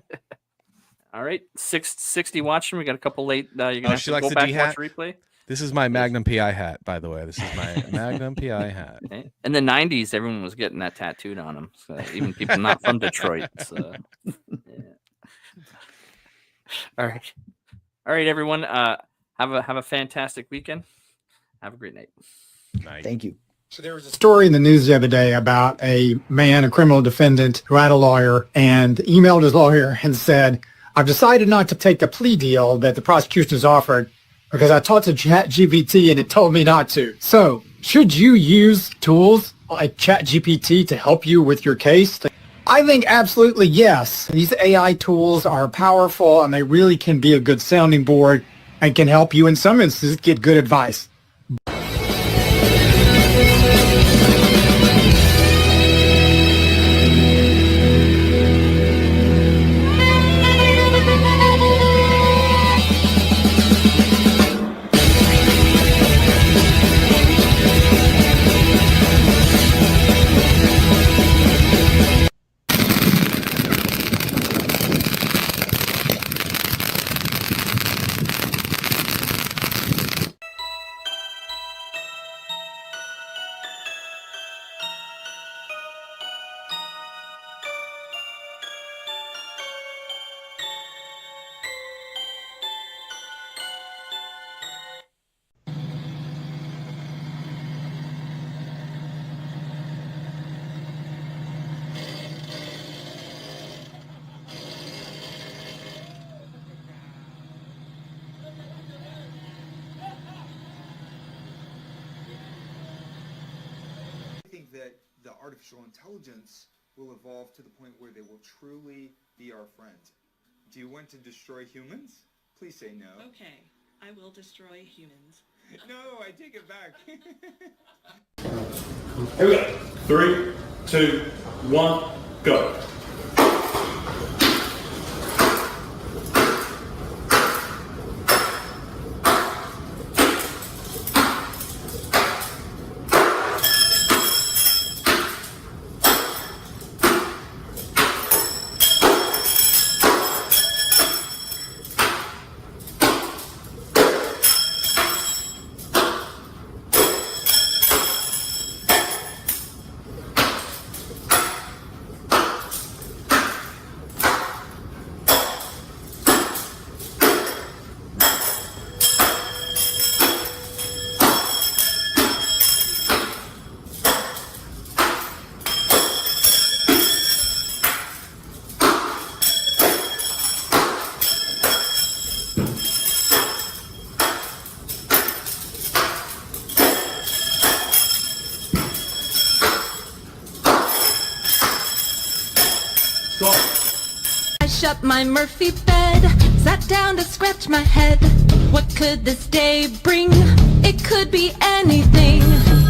All right. 660 watching. We got a couple late. You're going to have she to likes go the back D and watch hat? replay. This is my Magnum PI hat, by the way. This is my Magnum PI hat. In the 90s, everyone was getting that tattooed on them. So even people not from Detroit. So, yeah. All right, everyone. Have a fantastic weekend. Have a great night. Thank you. So there was a story in the news the other day about a man, a criminal defendant, who had a lawyer and emailed his lawyer and said, "I've decided not to take the plea deal that the prosecution has offered because I talked to ChatGPT and it told me not to." So should you use tools like ChatGPT to help you with your case? I think absolutely yes. These AI tools are powerful and they really can be a good sounding board and can help you in some instances get good advice. That the artificial intelligence will evolve to the point where they will truly be our friends. Do you want to destroy humans? Please say no. Okay, I will destroy humans. No, I take it back. Here we go. 3, 2, 1, go. I shut my Murphy bed, sat down to scratch my head. What could this day bring? It could be anything.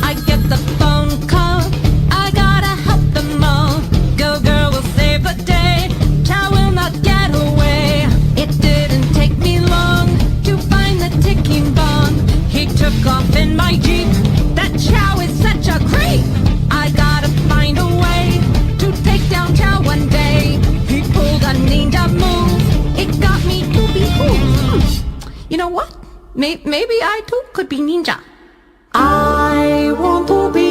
I get the phone call, I gotta help them all. Go girl will save the day, Chow will not get away. It didn't take me long to find the ticking bomb. He took off in my Jeep, that Chow is such a creep. I gotta find a way to take down Chow one day. He pulled a ninja move, it got me to be cool. You know what? Maybe I too could be ninja. I want to be